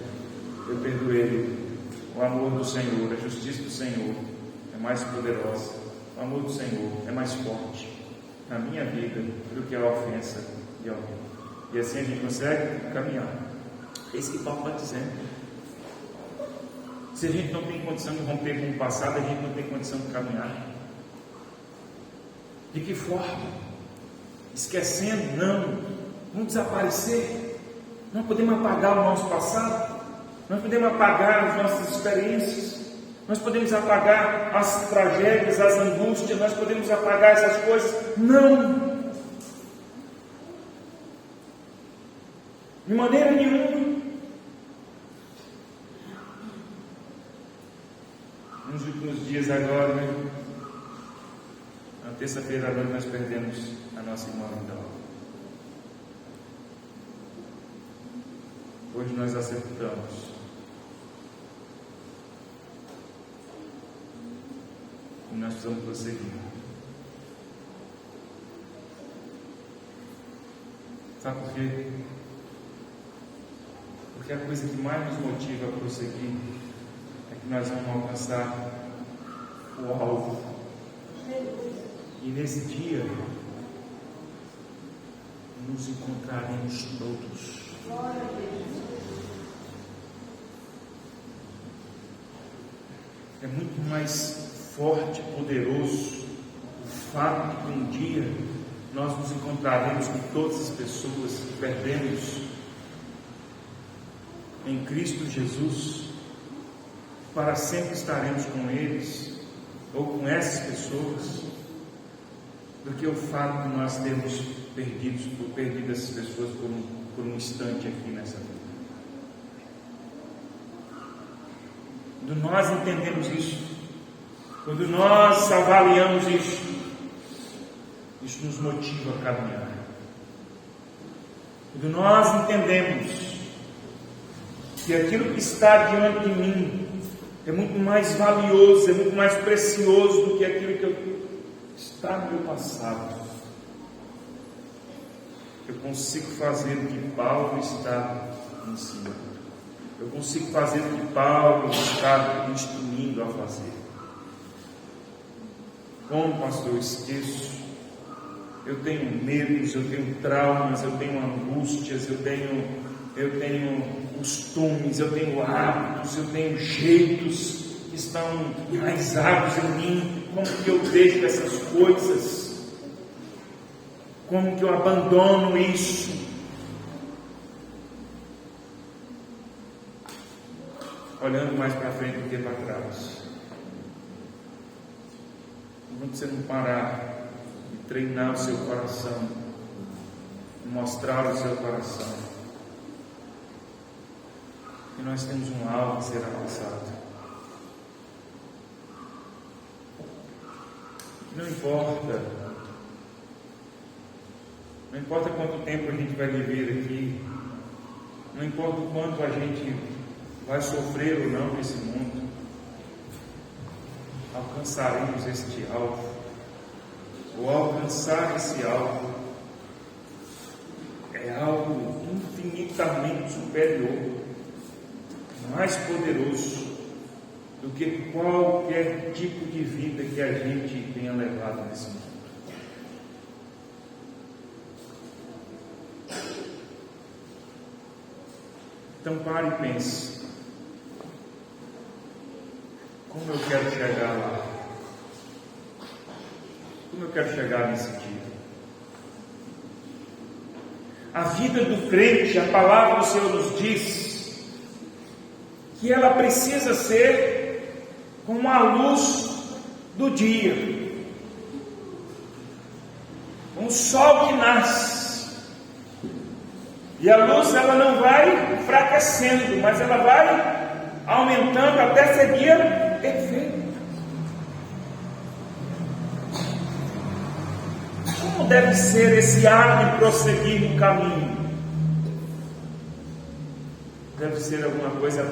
Speaker 2: eu perdoei ele. O amor do Senhor, a justiça do Senhor é mais poderosa, o amor do Senhor é mais forte na minha vida do que a ofensa de alguém. E assim a gente consegue caminhar. É isso que Paulo está dizendo. Se a gente não tem condição de romper com o passado, a gente não tem condição de caminhar. De que forma? Esquecendo? Não. Vamos desaparecer. Não podemos apagar o nosso passado. Nós podemos apagar as nossas experiências. Nós podemos apagar as tragédias, as angústias. Nós podemos apagar essas coisas. Não. De maneira nenhuma. Nos últimos dias agora, na terça-feira agora nós perdemos a nossa irmã Vidal. Hoje nós acertamos. E nós precisamos prosseguir. Sabe por quê? Porque a coisa que mais nos motiva a prosseguir é que nós vamos alcançar o alvo. E nesse dia nos encontraremos todos. É muito mais forte e poderoso o fato de que um dia nós nos encontraremos com todas as pessoas que perdemos em Cristo Jesus, para sempre estaremos com eles ou com essas pessoas, do que o fato de nós termos perdido essas pessoas por um instante aqui nessa vida. Quando nós entendemos isso, quando nós avaliamos isso nos motiva a caminhar. Quando nós entendemos que aquilo que está diante de mim é muito mais valioso, é muito mais precioso do que aquilo que está no meu passado, eu consigo fazer o que Paulo está ensinando. Eu consigo fazer o que Paulo está me instruindo a fazer. Como pastor, eu esqueço. Eu tenho medos, eu tenho traumas, eu tenho angústias, eu tenho costumes, eu tenho hábitos, eu tenho jeitos que estão enraizados em mim. Como que eu deixo essas coisas? Como que eu abandono isso? Olhando mais para frente do que para trás. Quando você não parar de treinar o seu coração, mostrar o seu coração, que nós temos um alvo a ser alcançado. Não importa quanto tempo a gente vai viver aqui, não importa o quanto a gente vai sofrer ou não nesse mundo, alcançaremos este alvo, ou alcançar esse alvo é algo infinitamente superior, mais poderoso do que qualquer tipo de vida que a gente tenha levado nesse mundo. Então pare e pense: como eu quero chegar lá? Como eu quero chegar nesse dia? A vida do crente, a palavra do Senhor nos diz que ela precisa ser como a luz do dia, um sol que nasce, e a luz ela não vai enfraquecendo, mas ela vai aumentando até ser dia perfeito. Como deve ser esse ato de prosseguir no caminho? Deve ser alguma coisa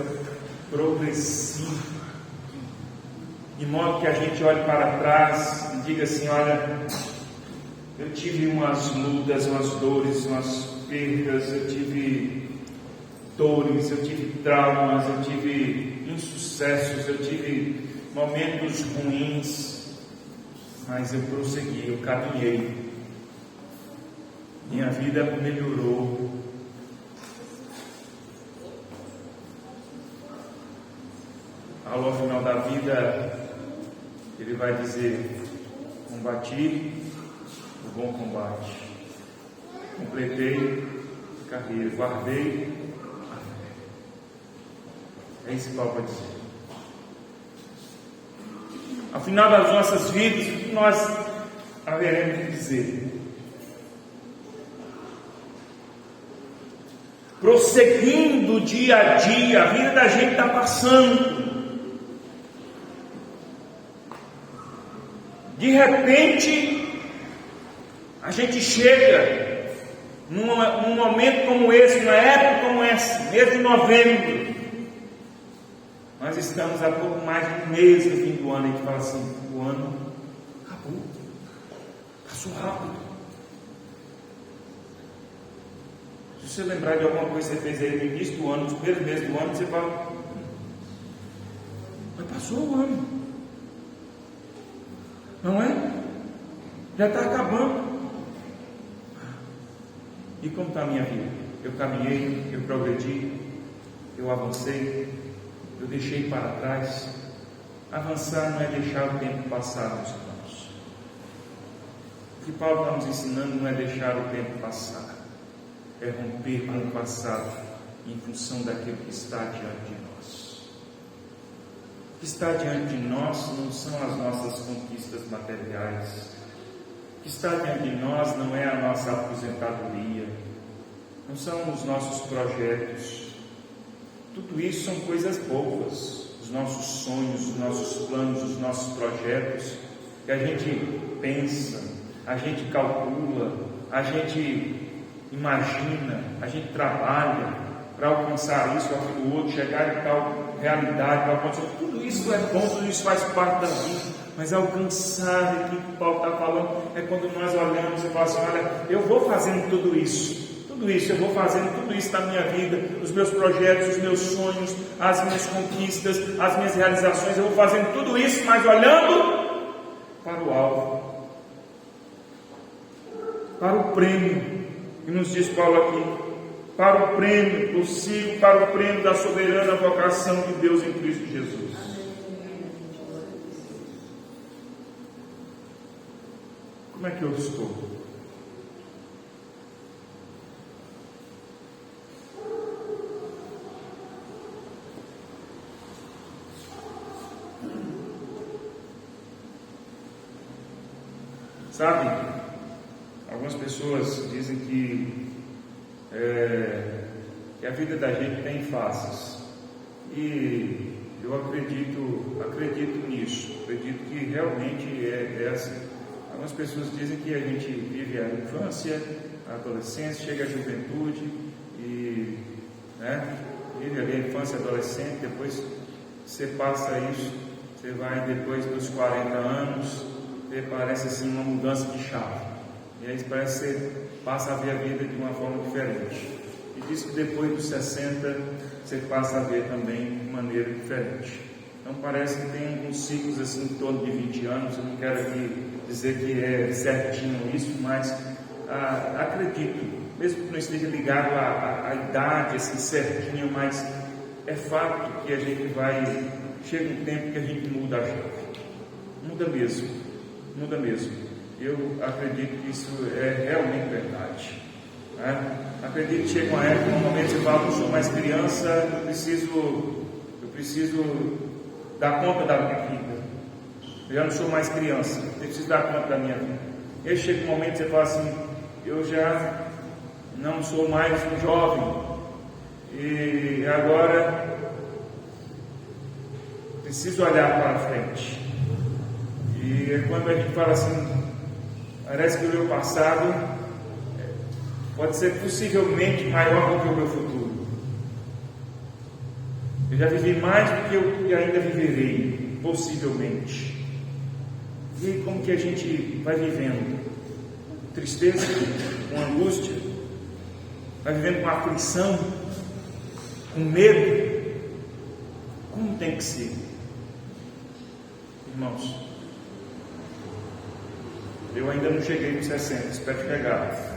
Speaker 2: progressiva, de modo que a gente olhe para trás e diga assim: olha, eu tive umas lutas, umas dores, umas perdas, eu tive dores, eu tive traumas, eu tive insucessos, eu tive momentos ruins, mas eu prossegui, eu caminhei, minha vida melhorou. Ao final da vida, ele vai dizer: combati o bom combate, completei a carreira, guardei a fé. É isso que Paulo vai dizer. Ao final das nossas vidas, o que nós haveremos de dizer? Prosseguindo dia a dia, a vida da gente está passando. De repente, a gente chega num momento como esse, numa época como essa, mês de novembro. Nós estamos há pouco mais de um mês no fim do ano, a gente fala assim: o ano acabou, passou rápido. Se você lembrar de alguma coisa que você fez aí no início do ano, nos primeiros meses do ano, você fala: mas passou o ano. Não é? Já está acabando. E como está a minha vida? Eu caminhei, eu progredi, eu avancei, eu deixei para trás. Avançar não é deixar o tempo passar, meus irmãos. O que Paulo está nos ensinando não é deixar o tempo passar, é romper com o passado em função daquilo que está diante de nós. O que está diante de nós não são as nossas conquistas materiais. O que está diante de nós não é a nossa aposentadoria, não são os nossos projetos. Tudo isso são coisas boas, os nossos sonhos, os nossos planos, os nossos projetos, que a gente pensa, a gente calcula, a gente imagina, a gente trabalha para alcançar isso, aquilo outro, chegar em tal realidade, para acontecer. Tudo isso é bom, tudo isso faz parte da vida, mas alcançar aquilo que Paulo está falando é quando nós olhamos e falamos assim: olha, eu vou fazendo tudo isso, eu vou fazendo tudo isso na minha vida, os meus projetos, os meus sonhos, as minhas conquistas, as minhas realizações, eu vou fazendo tudo isso, mas olhando para o alvo, para o prêmio, que nos diz Paulo aqui: para o prêmio, prossigo para o prêmio da soberana vocação de Deus em Cristo Jesus. Como é que eu estou? Sabe, algumas pessoas dizem que a vida da gente tem fases, e eu acredito nisso, acredito que realmente é assim. Algumas pessoas dizem que a gente vive a infância, a adolescência, chega a juventude e vive ali a infância e adolescente, depois você passa isso, você vai depois dos 40 anos, parece assim uma mudança de chave, e aí parece que você passa a ver a vida de uma forma diferente, e diz que depois dos 60 você passa a ver também de maneira diferente. Então parece que tem alguns ciclos assim em torno de 20 anos. Eu não quero aqui dizer que é certinho isso, mas acredito, mesmo que não esteja ligado à idade assim certinho, mas é fato que a gente chega um tempo que a gente muda a chave, muda mesmo. Eu acredito que isso é realmente verdade. Acredito que chega uma época, um momento que você fala, eu sou mais criança, eu preciso dar conta da minha vida. Eu já não sou mais criança, eu preciso dar conta da minha vida. E aí chega um momento que você fala assim, eu já não sou mais um jovem, e agora preciso olhar para frente. E é quando a gente fala assim, parece que o meu passado pode ser possivelmente maior do que o meu futuro. Eu já vivi mais do que eu ainda viverei, possivelmente. E aí, como que a gente vai vivendo? Com tristeza, com angústia, vai vivendo com aflição, com medo. Como tem que ser? Irmãos, eu ainda não cheguei nos 60, espero chegar.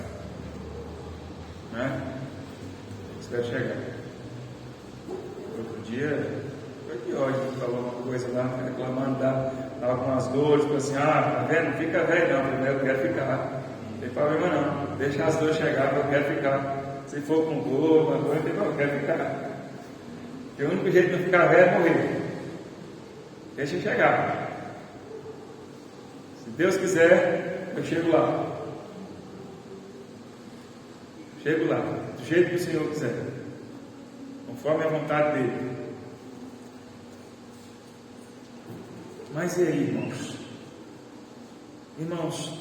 Speaker 2: Espero chegar. Outro dia, foi que hoje falou uma coisa lá, reclamando, estava com as dores, falou assim, tá vendo? Não fica velho não, eu quero ficar. Não tem problema não, deixa as dores chegar, eu quero ficar. Se for com dor, não tem problema, eu quero ficar. Porque o único jeito de não ficar velho é morrer. Deixa chegar. Se Deus quiser, eu chego lá. Chego lá, do jeito que o Senhor quiser, conforme a vontade dEle. Mas e aí, irmãos? Irmãos,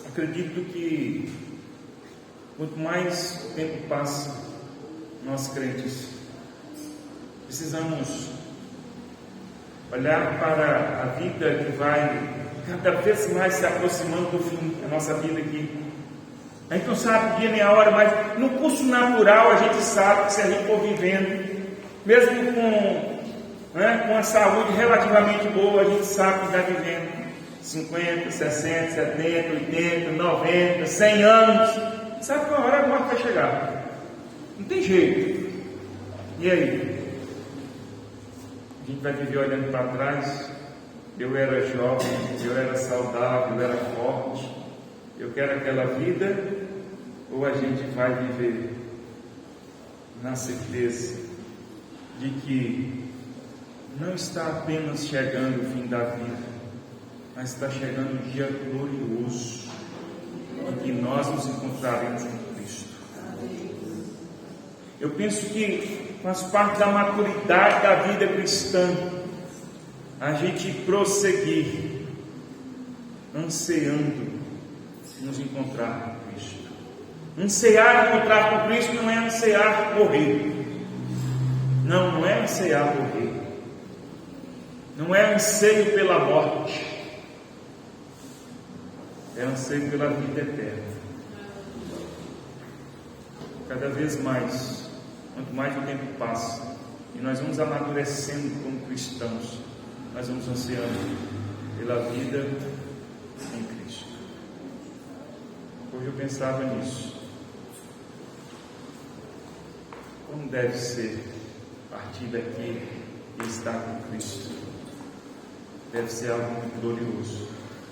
Speaker 2: acredito que quanto mais o tempo passa, nós crentes precisamos olhar para a vida que vai cada vez mais se aproximando do fim, a nossa vida aqui. A gente não sabe o dia nem a hora, mas no curso natural a gente sabe que se a gente for vivendo, mesmo com a saúde relativamente boa, a gente sabe que está vivendo 50, 60, 70, 80, 90, 100 anos. Sabe que uma hora a morte vai chegar. Não tem jeito. E aí? A gente vai viver olhando para trás. Eu era jovem, eu era saudável, eu era forte. Eu quero aquela vida, ou a gente vai viver na certeza de que não está apenas chegando o fim da vida, mas está chegando um dia glorioso, em que nós nos encontraremos com Cristo. Eu penso que faz parte da maturidade da vida cristã a gente prosseguir, ansiando nos encontrar com Cristo. Ansiar encontrar com Cristo não é ansiar morrer. Não é ansiar morrer. Não é anseio pela morte. É anseio pela vida eterna. Cada vez mais, quanto mais o tempo passa e nós vamos amadurecendo como cristãos, nós vamos ansiando pela vida em Cristo. Hoje eu pensava nisso. como deve ser partir daqui e estar com Cristo. Deve ser algo muito glorioso.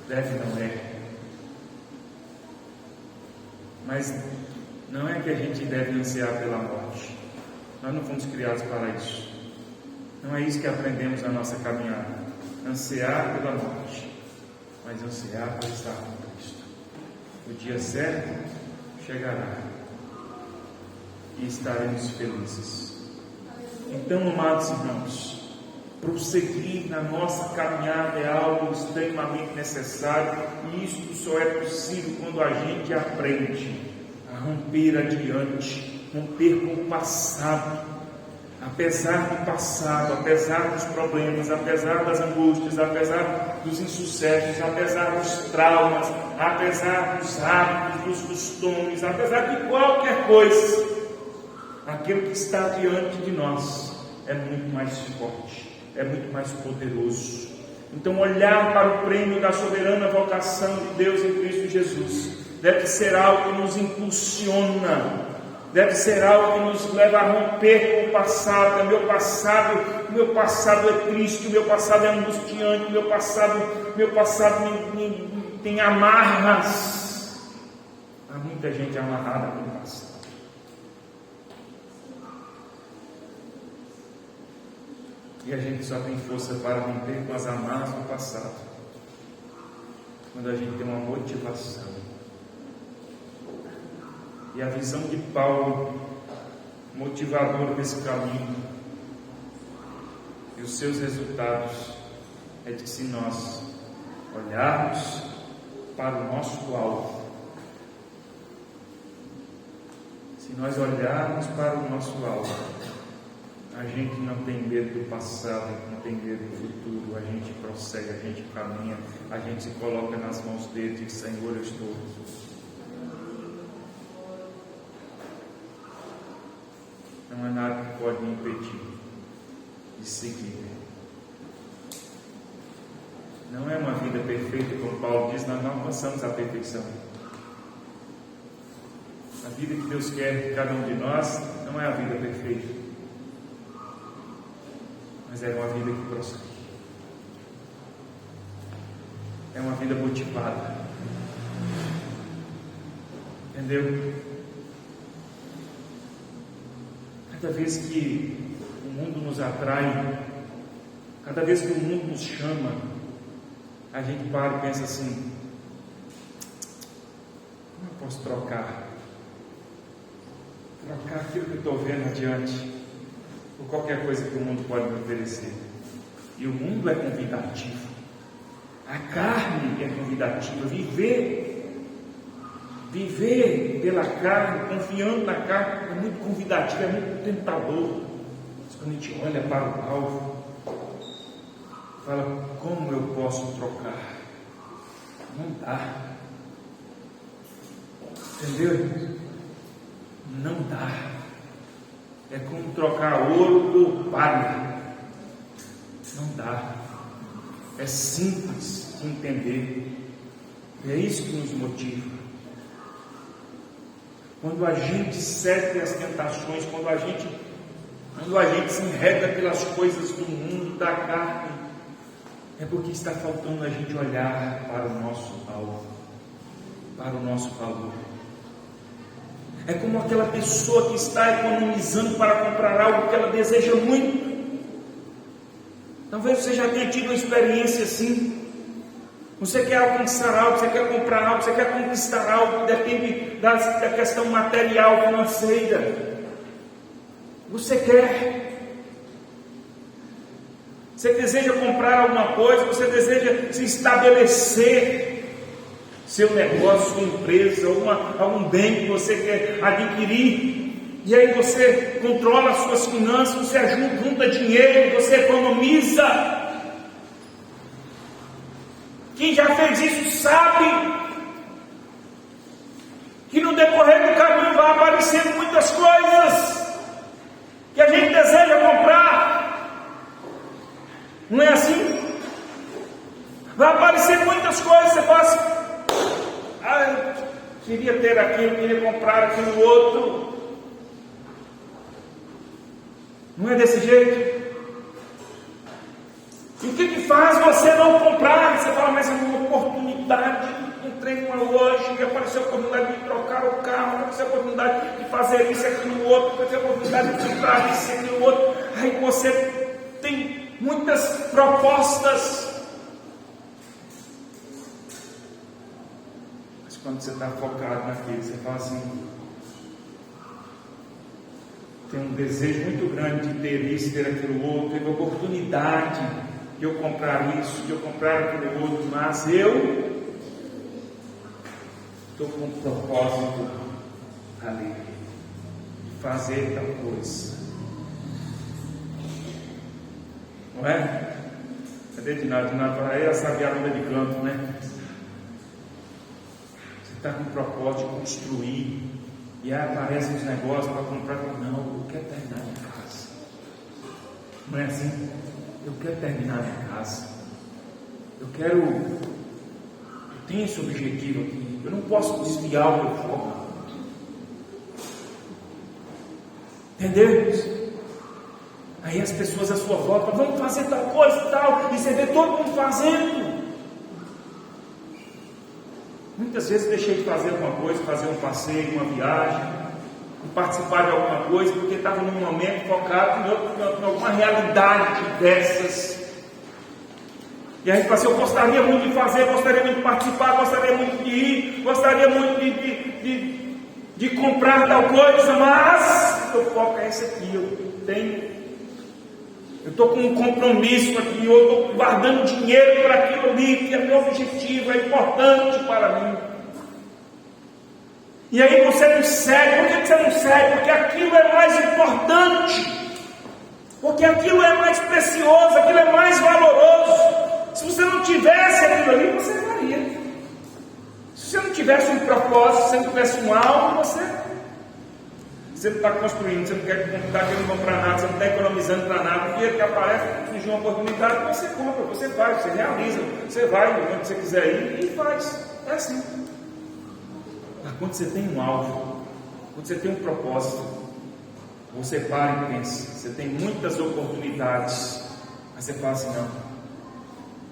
Speaker 2: Deve, não é. Mas não é que a gente deve ansiar pela morte. Nós não fomos criados para isso. Não é isso que aprendemos na nossa caminhada. Ansiar pela morte, mas ansiar por estar com Cristo. O dia certo chegará e estaremos felizes. Então, amados irmãos, prosseguir na nossa caminhada é algo extremamente necessário, e isto só é possível quando a gente aprende a romper adiante, romper com o passado. Apesar do passado, apesar dos problemas, apesar das angústias, apesar dos insucessos, apesar dos traumas, apesar dos hábitos, dos costumes, apesar de qualquer coisa, aquilo que está diante de nós é muito mais forte, é muito mais poderoso. Então, olhar para o prêmio da soberana vocação de Deus em Cristo Jesus deve ser algo que nos impulsiona, deve ser algo que nos leva a romper com o passado. Meu passado é triste, o meu passado é angustiante, o meu passado me tem amarras. Há muita gente amarrada com o passado. E a gente só tem força para romper com as amarras do passado quando a gente tem uma motivação. E a visão de Paulo, motivador desse caminho, e os seus resultados, é de que se nós olharmos para o nosso alvo, se nós olharmos para o nosso alvo, a gente não tem medo do passado, não tem medo do futuro, a gente prossegue, a gente caminha, a gente se coloca nas mãos dele e diz: Senhor, eu estou. Não há nada que pode me impedir de seguir. Não é uma vida perfeita, como Paulo diz, nós não alcançamos a perfeição. A vida que Deus quer de cada um de nós não é a vida perfeita, mas é uma vida que prossegue. É uma vida motivada. Entendeu? Cada vez que o mundo nos atrai, cada vez que o mundo nos chama, a gente para e pensa assim: como eu posso trocar aquilo que eu estou vendo adiante por qualquer coisa que o mundo pode me oferecer? E o mundo é convidativo, a carne é convidativa. Viver pela carne, confiando na carne, é muito convidativo, é muito tentador. Mas quando a gente olha para o alvo, fala: como eu posso trocar? Não dá. Entendeu? Não dá. É como trocar ouro por palha. Não dá. É simples de entender. E é isso que nos motiva. Quando a gente cede às tentações, quando a gente se enreda pelas coisas do mundo, da carne, é porque está faltando a gente olhar para o nosso alvo, para o nosso valor. É como aquela pessoa que está economizando para comprar algo que ela deseja muito. Talvez você já tenha tido uma experiência assim. Você quer alcançar algo, você quer comprar algo, você quer conquistar algo que depende da questão material, financeira. Você quer. Você deseja comprar alguma coisa, você deseja se estabelecer, seu negócio, sua empresa, algum bem que você quer adquirir. E aí você controla as suas finanças, você junta dinheiro, você economiza. Quem já fez isso sabe que no decorrer do caminho vai aparecer muitas coisas que a gente deseja comprar. Não é assim? Vai aparecer muitas coisas. Você fala assim: eu queria ter aquilo, queria comprar aquilo outro. Não é desse jeito? E o que faz você não comprar? Você fala, mas é uma oportunidade. Entrei numa loja e apareceu a oportunidade de trocar o carro, apareceu a oportunidade de fazer isso, aquilo, outro, apareceu a oportunidade de comprar isso, aquilo, outro. Aí você tem muitas propostas. Mas quando você está focado naquilo, você fala assim, tem um desejo muito grande de ter isso, ter aquilo outro, ter a oportunidade de eu comprar isso, de eu comprar aquilo outro, mas eu estou com um propósito ali, de fazer tal coisa. Não é? Cadê Dinaldo? Dinaldo fala, é a sabiaruda de canto, né? Você está com o propósito de construir, e aí aparecem os negócios para comprar. Não, eu quero terminar minha casa. Não é assim? Eu quero terminar minha casa. Eu tenho esse objetivo aqui. Eu não posso desviar o meu foco. Entendeu? Aí as pessoas à sua volta, vamos fazer tal coisa e tal, e você vê todo mundo fazendo. Muitas vezes deixei de fazer alguma coisa, fazer um passeio, uma viagem, participar de alguma coisa, porque estava num momento focado em alguma realidade dessas. E aí assim, eu gostaria muito de fazer, gostaria muito de participar, gostaria muito de ir, gostaria muito de comprar tal coisa, mas o foco é esse aqui, eu estou com um compromisso aqui, eu estou guardando dinheiro para aquilo ali, que é meu objetivo, é importante para mim. E aí você não segue. Por que você não segue? Porque aquilo é mais importante, porque aquilo é mais precioso, aquilo é mais valoroso. Se você não tivesse aquilo ali, você faria. Se você não tivesse um propósito, se você não tivesse um alvo, você não está construindo, você não está querendo comprar nada, você não está economizando para nada. O dia que aparece, surge uma oportunidade, você compra, você faz, você realiza, você vai onde você quiser ir e faz. É assim. Mas quando você tem um alvo, quando você tem um propósito, você para e pensa, você tem muitas oportunidades, mas você fala assim, não,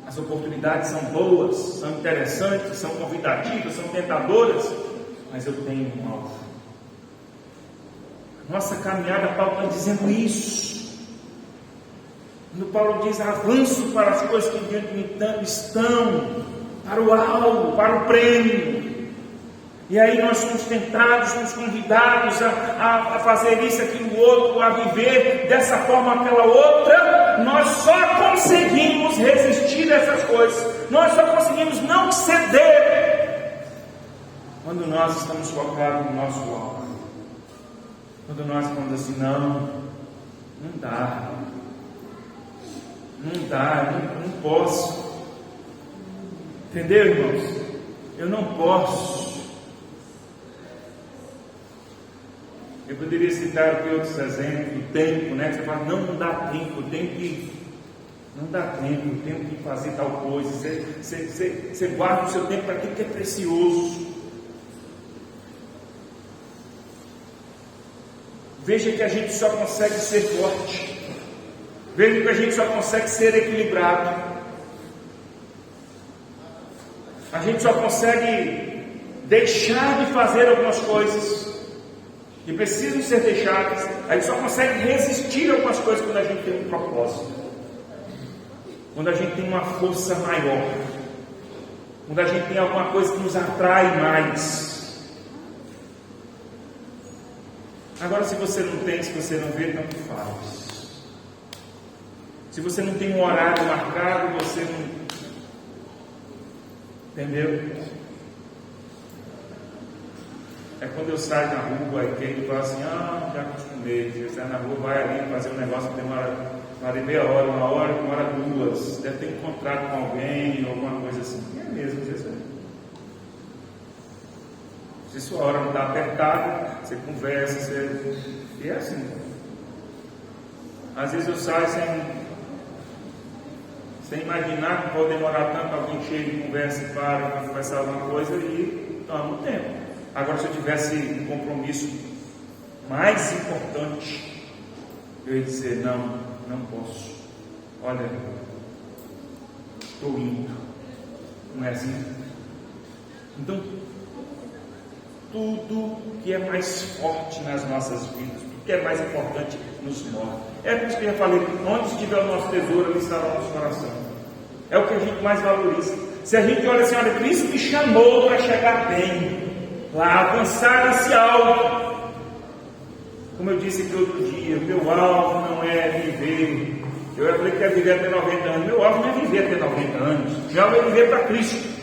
Speaker 2: as oportunidades são boas, são interessantes, são convidativas, são tentadoras, mas eu tenho um alvo. Nossa caminhada, Paulo está dizendo isso. Quando Paulo diz avanço para as coisas que diante de mim estão, para o alvo, para o prêmio. E aí nós somos tentados, somos convidados a fazer isso, aquilo, outro, a viver dessa forma, aquela outra. Nós só conseguimos resistir a essas coisas, nós só conseguimos não ceder quando nós estamos focados no nosso alvo. Quando nós falamos assim, não dá, não posso. Entendeu, irmãos? Eu não posso. Eu poderia citar aqui outros exemplos do tempo, né? Que você fala, não dá tempo, não dá tempo, eu tenho que fazer tal coisa. Você guarda o seu tempo para aquilo que é precioso. Veja que a gente só consegue ser forte. Veja que a gente só consegue ser equilibrado. A gente só consegue deixar de fazer algumas coisas que precisam ser deixadas. A gente só consegue resistir a algumas coisas quando a gente tem um propósito, quando a gente tem uma força maior, quando a gente tem alguma coisa que nos atrai mais. Agora, se você não tem, se você não vê, tanto faz. Se você não tem um horário marcado, você não... Entendeu? É quando eu saio na rua, aí quem fala assim, já acostumei. Você sai na rua, vai ali fazer um negócio que demora meia hora, uma hora, duas. Deve ter encontrado com alguém, ou alguma coisa assim. É mesmo, às vezes é. Se sua hora não está apertada, você conversa, e é assim. Às vezes eu saio sem imaginar que pode demorar tanto, alguém chega e conversa e para conversar alguma coisa e toma um tempo. Agora, se eu tivesse um compromisso mais importante, eu ia dizer: não, não posso. Olha, estou indo. Não é assim? Então, tudo que é mais forte nas nossas vidas, tudo que é mais importante, nos move. É por isso que eu já falei: onde estiver o nosso tesouro, ali estará o nosso coração. É o que a gente mais valoriza. Se a gente olha assim: olha, Cristo me chamou para chegar bem, para alcançar esse alvo. Como eu disse aqui outro dia, meu alvo não é viver. Eu falei que quero viver até 90 anos. Meu alvo não é viver até 90 anos. Meu alvo é viver para Cristo.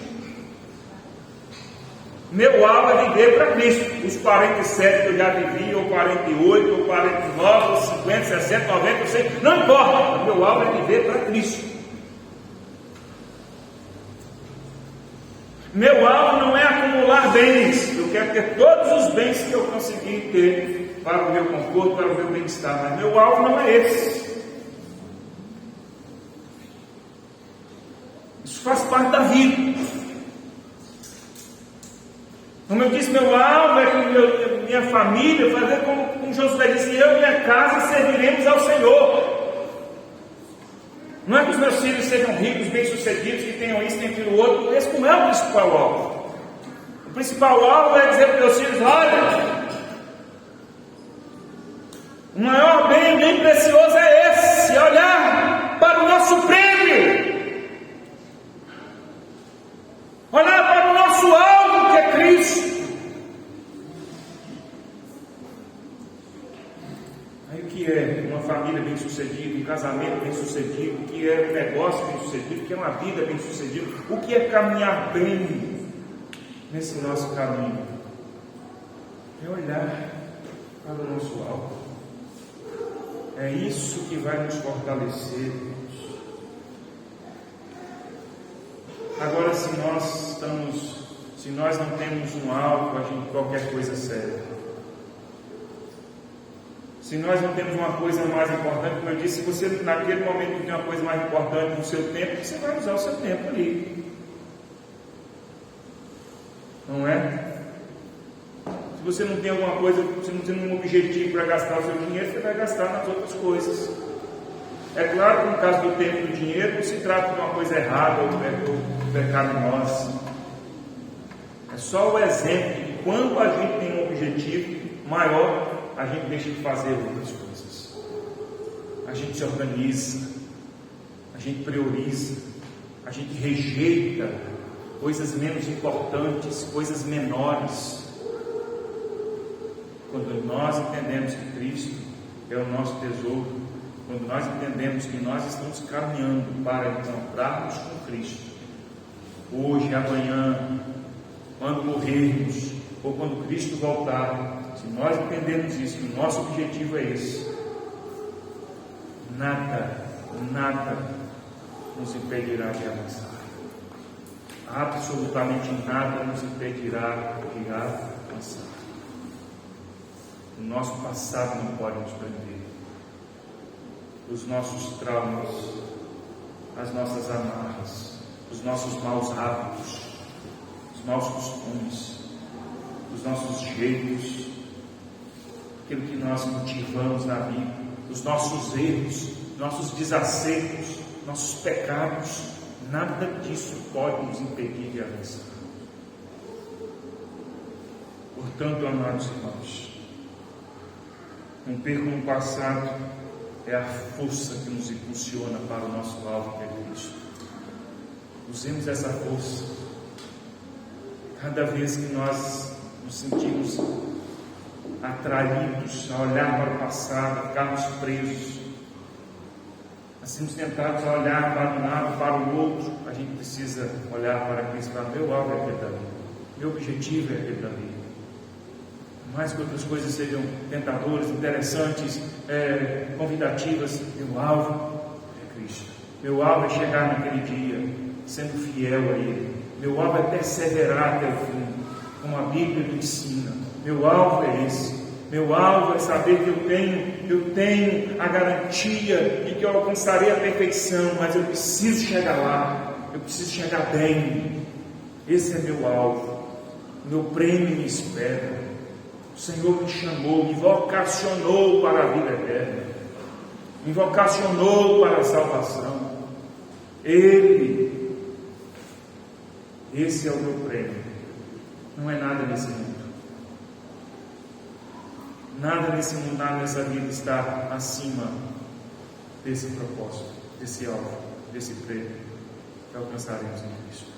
Speaker 2: Meu alvo é viver para Cristo. Os 47 que eu já vivi, ou 48, ou 49, ou 50, 60, 90, 100, não importa. Meu alvo é viver para Cristo. Meu alvo não é acumular bens. Eu quero ter todos os bens que eu conseguir ter para o meu conforto, para o meu bem-estar. Mas meu alvo não é esse. Isso faz parte da vida. Como eu disse, meu alvo é que minha família, fazer como Josué disse: eu e minha casa serviremos ao Senhor. Não é que os meus filhos sejam ricos, bem-sucedidos, que tenham isso, tenham aquilo outro. Esse não é o principal alvo. O principal alvo é dizer para os meus filhos: olha, o maior bem precioso é esse, olhar para o nosso prêmio, olhar para o nosso alvo, que é Cristo. Aí o que é uma família bem-sucedida, um casamento bem-sucedido, o que é um negócio bem-sucedido, o que é uma vida bem-sucedida, o que é caminhar bem nesse nosso caminho? É olhar para o nosso alvo. É isso que vai nos fortalecer. Agora, se nós não temos um alvo, a gente qualquer coisa serve. Se nós não temos uma coisa mais importante, como eu disse, se você naquele momento tem uma coisa mais importante no seu tempo, você vai usar o seu tempo ali. Não é? Se você não tem alguma coisa, se você não tem um objetivo para gastar o seu dinheiro, você vai gastar nas outras coisas. É claro que no caso do tempo e do dinheiro, não se trata de uma coisa errada ou pecaminosa. É só o exemplo de quando a gente tem um objetivo maior, a gente deixa de fazer outras coisas. A gente se organiza, a gente prioriza, a gente rejeita coisas menos importantes, coisas menores. Quando nós entendemos que Cristo é o nosso tesouro, quando nós entendemos que nós estamos caminhando para encontrarmos com Cristo, hoje, amanhã, quando morrermos, ou quando Cristo voltar, se nós entendermos isso, que o nosso objetivo é esse, nada nos impedirá de avançar. Absolutamente nada nos impedirá de avançar. O nosso passado não pode nos prender. Os nossos traumas, as nossas amarras, os nossos maus hábitos, os maus costumes, os nossos jeitos, aquilo que nós cultivamos na vida, os nossos erros, nossos desacertos, nossos pecados, nada disso pode nos impedir de avançar. Portanto, amados irmãos, não percam no passado, é a força que nos impulsiona para o nosso alvo, que é Cristo. Usemos essa força. Cada vez que nós nos sentimos atraídos a olhar para o passado, a ficarmos presos, a sermos tentados a olhar para um lado, para o outro, a gente precisa olhar para Cristo. Para meu alvo é aquele dali, meu objetivo é aquele dali. Mais que outras coisas sejam tentadoras, interessantes, convidativas, meu alvo é Cristo. Meu alvo é chegar naquele dia sendo fiel a Ele. Meu alvo é perseverar até o fim, como a Bíblia me ensina. Meu alvo é esse. Meu alvo é saber que eu tenho a garantia de que eu alcançarei a perfeição, mas eu preciso chegar lá, eu preciso chegar bem. Esse é meu alvo. Meu prêmio me espera. O Senhor me chamou, me vocacionou para a vida eterna. me vocacionou para a salvação. Ele, esse é o meu prêmio. Não é nada nesse mundo. Nada nesse mundo, nada nessa vida está acima desse propósito, desse alvo, desse prêmio que alcançaremos em Cristo.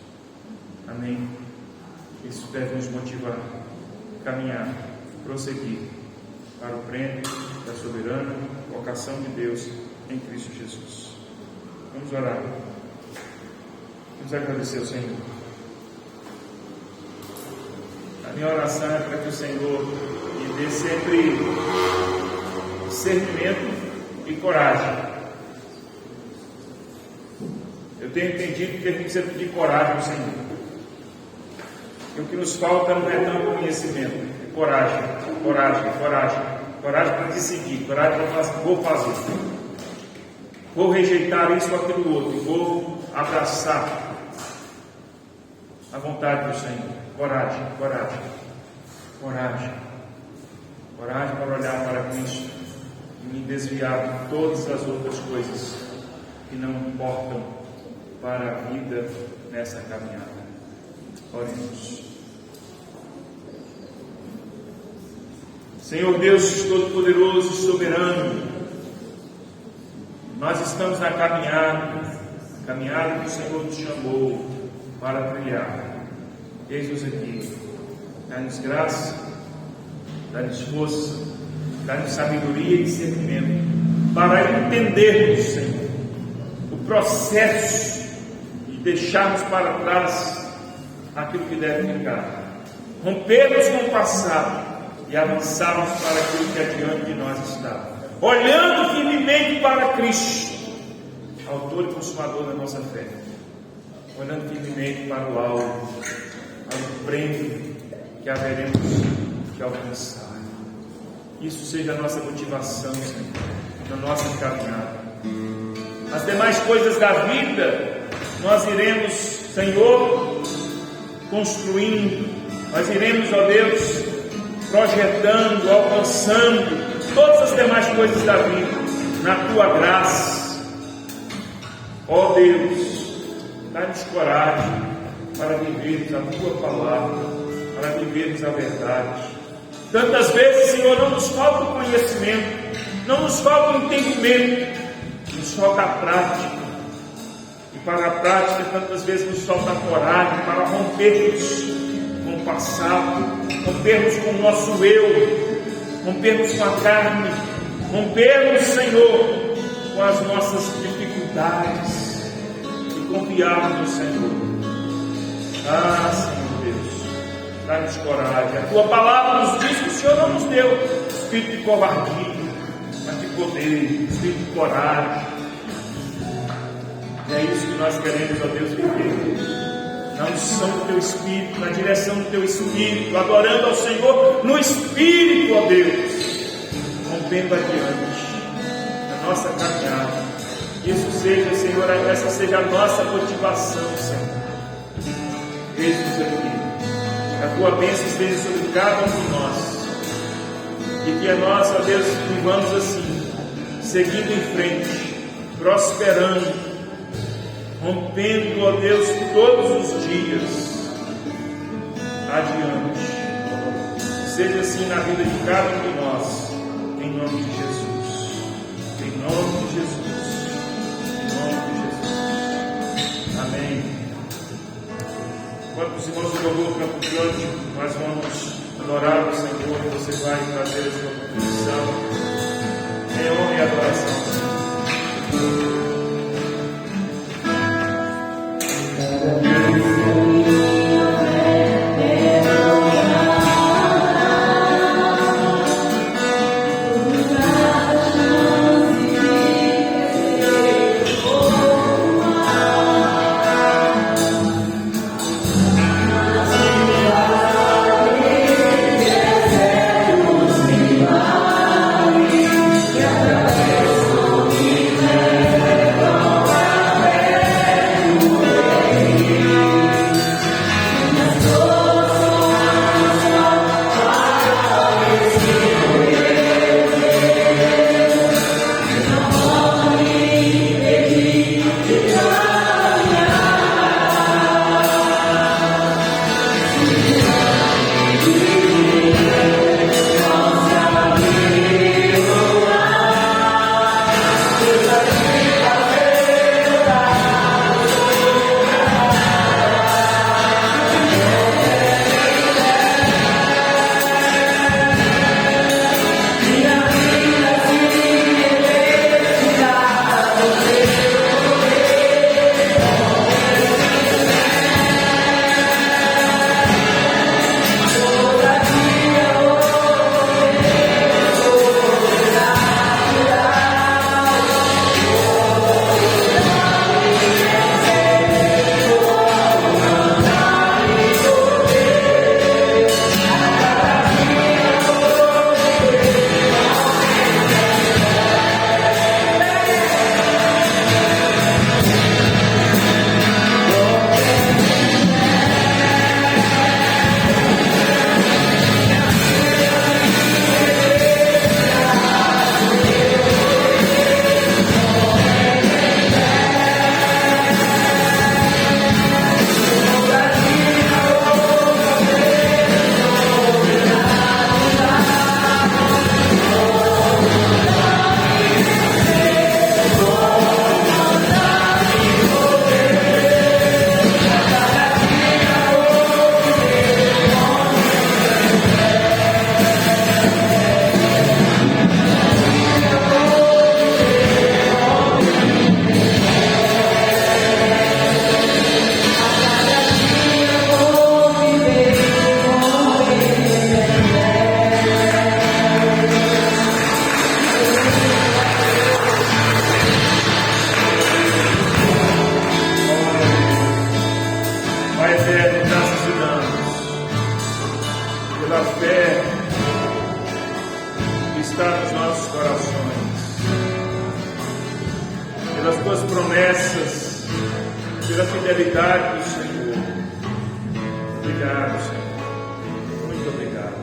Speaker 2: Amém? Isso deve nos motivar a caminhar, prosseguir para o prêmio da soberana vocação de Deus em Cristo Jesus. Vamos orar. Vamos agradecer ao Senhor. A minha oração é para que o Senhor me dê sempre discernimento e coragem. Eu tenho entendido que temos que sempre pedir coragem ao Senhor. E o que nos falta não é tanto conhecimento, é coragem, coragem, coragem. Coragem para decidir, coragem para fazer, vou fazer. Vou rejeitar isso ou aquilo outro, vou abraçar a vontade do Senhor. Coragem, coragem, coragem. Coragem para olhar para Cristo e me desviar de todas as outras coisas que não importam para a vida nessa caminhada. Oremos. Senhor Deus Todo-Poderoso e Soberano, nós estamos na caminhada que o Senhor nos chamou para trilhar. Eis-nos aqui. Dá-nos graça, dá-nos força, dá-nos sabedoria e discernimento para entendermos, Senhor, o processo e deixarmos para trás aquilo que deve ficar. Rompermos com o passado e avançarmos para aquilo que adiante de nós está, olhando firmemente para Cristo, autor e consumador da nossa fé, olhando firmemente para o alvo, para o prêmio que haveremos de alcançar. Isso seja a nossa motivação, Senhor, na nossa caminhada. As demais coisas da vida nós iremos, Senhor, construindo, nós iremos, ó Deus, projetando, alcançando todas as demais coisas da vida, na Tua graça. Ó Deus, dá-nos coragem para vivermos a Tua palavra, para vivermos a verdade. Tantas vezes, Senhor, não nos falta o conhecimento, não nos falta o entendimento, nos falta a prática. E para a prática, tantas vezes nos falta a coragem para rompermos com o passado, rompermos com o nosso eu, rompermos com a carne, rompermos, Senhor, com as nossas dificuldades e confiarmos no Senhor. Ah, Senhor Deus, dá-nos coragem. A Tua palavra nos diz que o Senhor não nos deu espírito de covardia, mas de poder, espírito de coragem. E é isso que nós queremos, ó Deus, viver. Na unção do Teu Espírito, na direção do Teu Espírito, adorando ao Senhor no Espírito, ó Deus, rompendo adiante na nossa caminhada. Isso seja, Senhor, essa seja a nossa motivação, Senhor. Eis-nos aqui, que a Tua bênção esteja sobre cada um de nós, e que a nós, ó Deus, vivamos assim, seguindo em frente, prosperando, rompendo, ó Deus, todos os dias adiante. Seja assim na vida de cada um de nós, em nome de Jesus. Em nome de Jesus. Em nome de Jesus. Amém. Enquanto os irmãos do louvor cantam de hoje, nós vamos adorar o Senhor e você vai fazer a sua contribuição em honra e adoração ao Senhor.
Speaker 3: Yeah.
Speaker 2: pela fidelidade do Senhor. Obrigado, Senhor. Muito obrigado.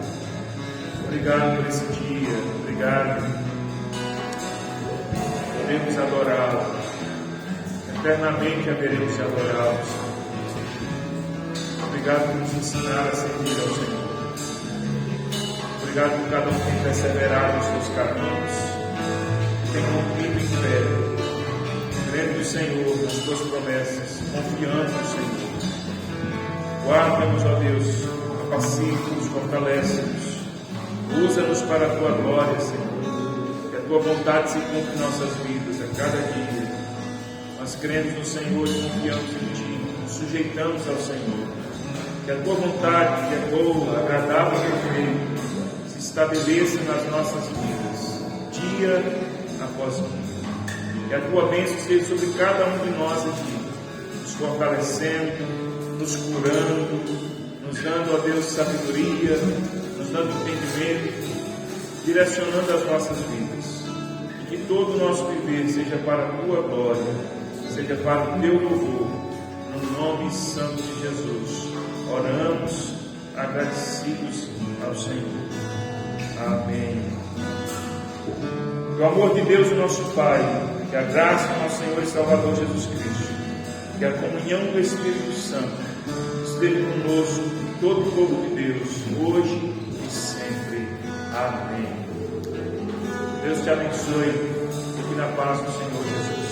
Speaker 2: Obrigado por esse dia. Obrigado. Podemos adorá-lo. Eternamente haveremos de adorá-lo, Senhor. Obrigado por nos ensinar a servir ao Senhor. Obrigado por cada um que tem perseverado nos seus caminhos, que tem cumprido em fé, crendo no Senhor, nas tuas promessas, confiando no Senhor. Guarda-nos, ó Deus, capacita-nos, fortalece-nos, usa-nos para a tua glória, Senhor, que a tua vontade se cumpra em nossas vidas a cada dia. Nós cremos no Senhor e confiamos em Ti, nos sujeitamos ao Senhor. Que a tua vontade, que é boa, agradável e perfeita, se estabeleça nas nossas vidas, dia após dia. Que a tua bênção esteja sobre cada um de nós aqui, nos fortalecendo, nos curando, nos dando, ó Deus, sabedoria, nos dando entendimento, direcionando as nossas vidas. E que todo o nosso viver seja para a tua glória, seja para o teu louvor, no nome santo de Jesus. Oramos agradecidos ao Senhor. Amém. Que o amor de Deus, o nosso Pai, que a graça do nosso Senhor e Salvador Jesus Cristo, que a comunhão do Espírito Santo esteja conosco, todo o povo de Deus, hoje e sempre. Amém. Deus te abençoe. Fique na paz do Senhor Jesus.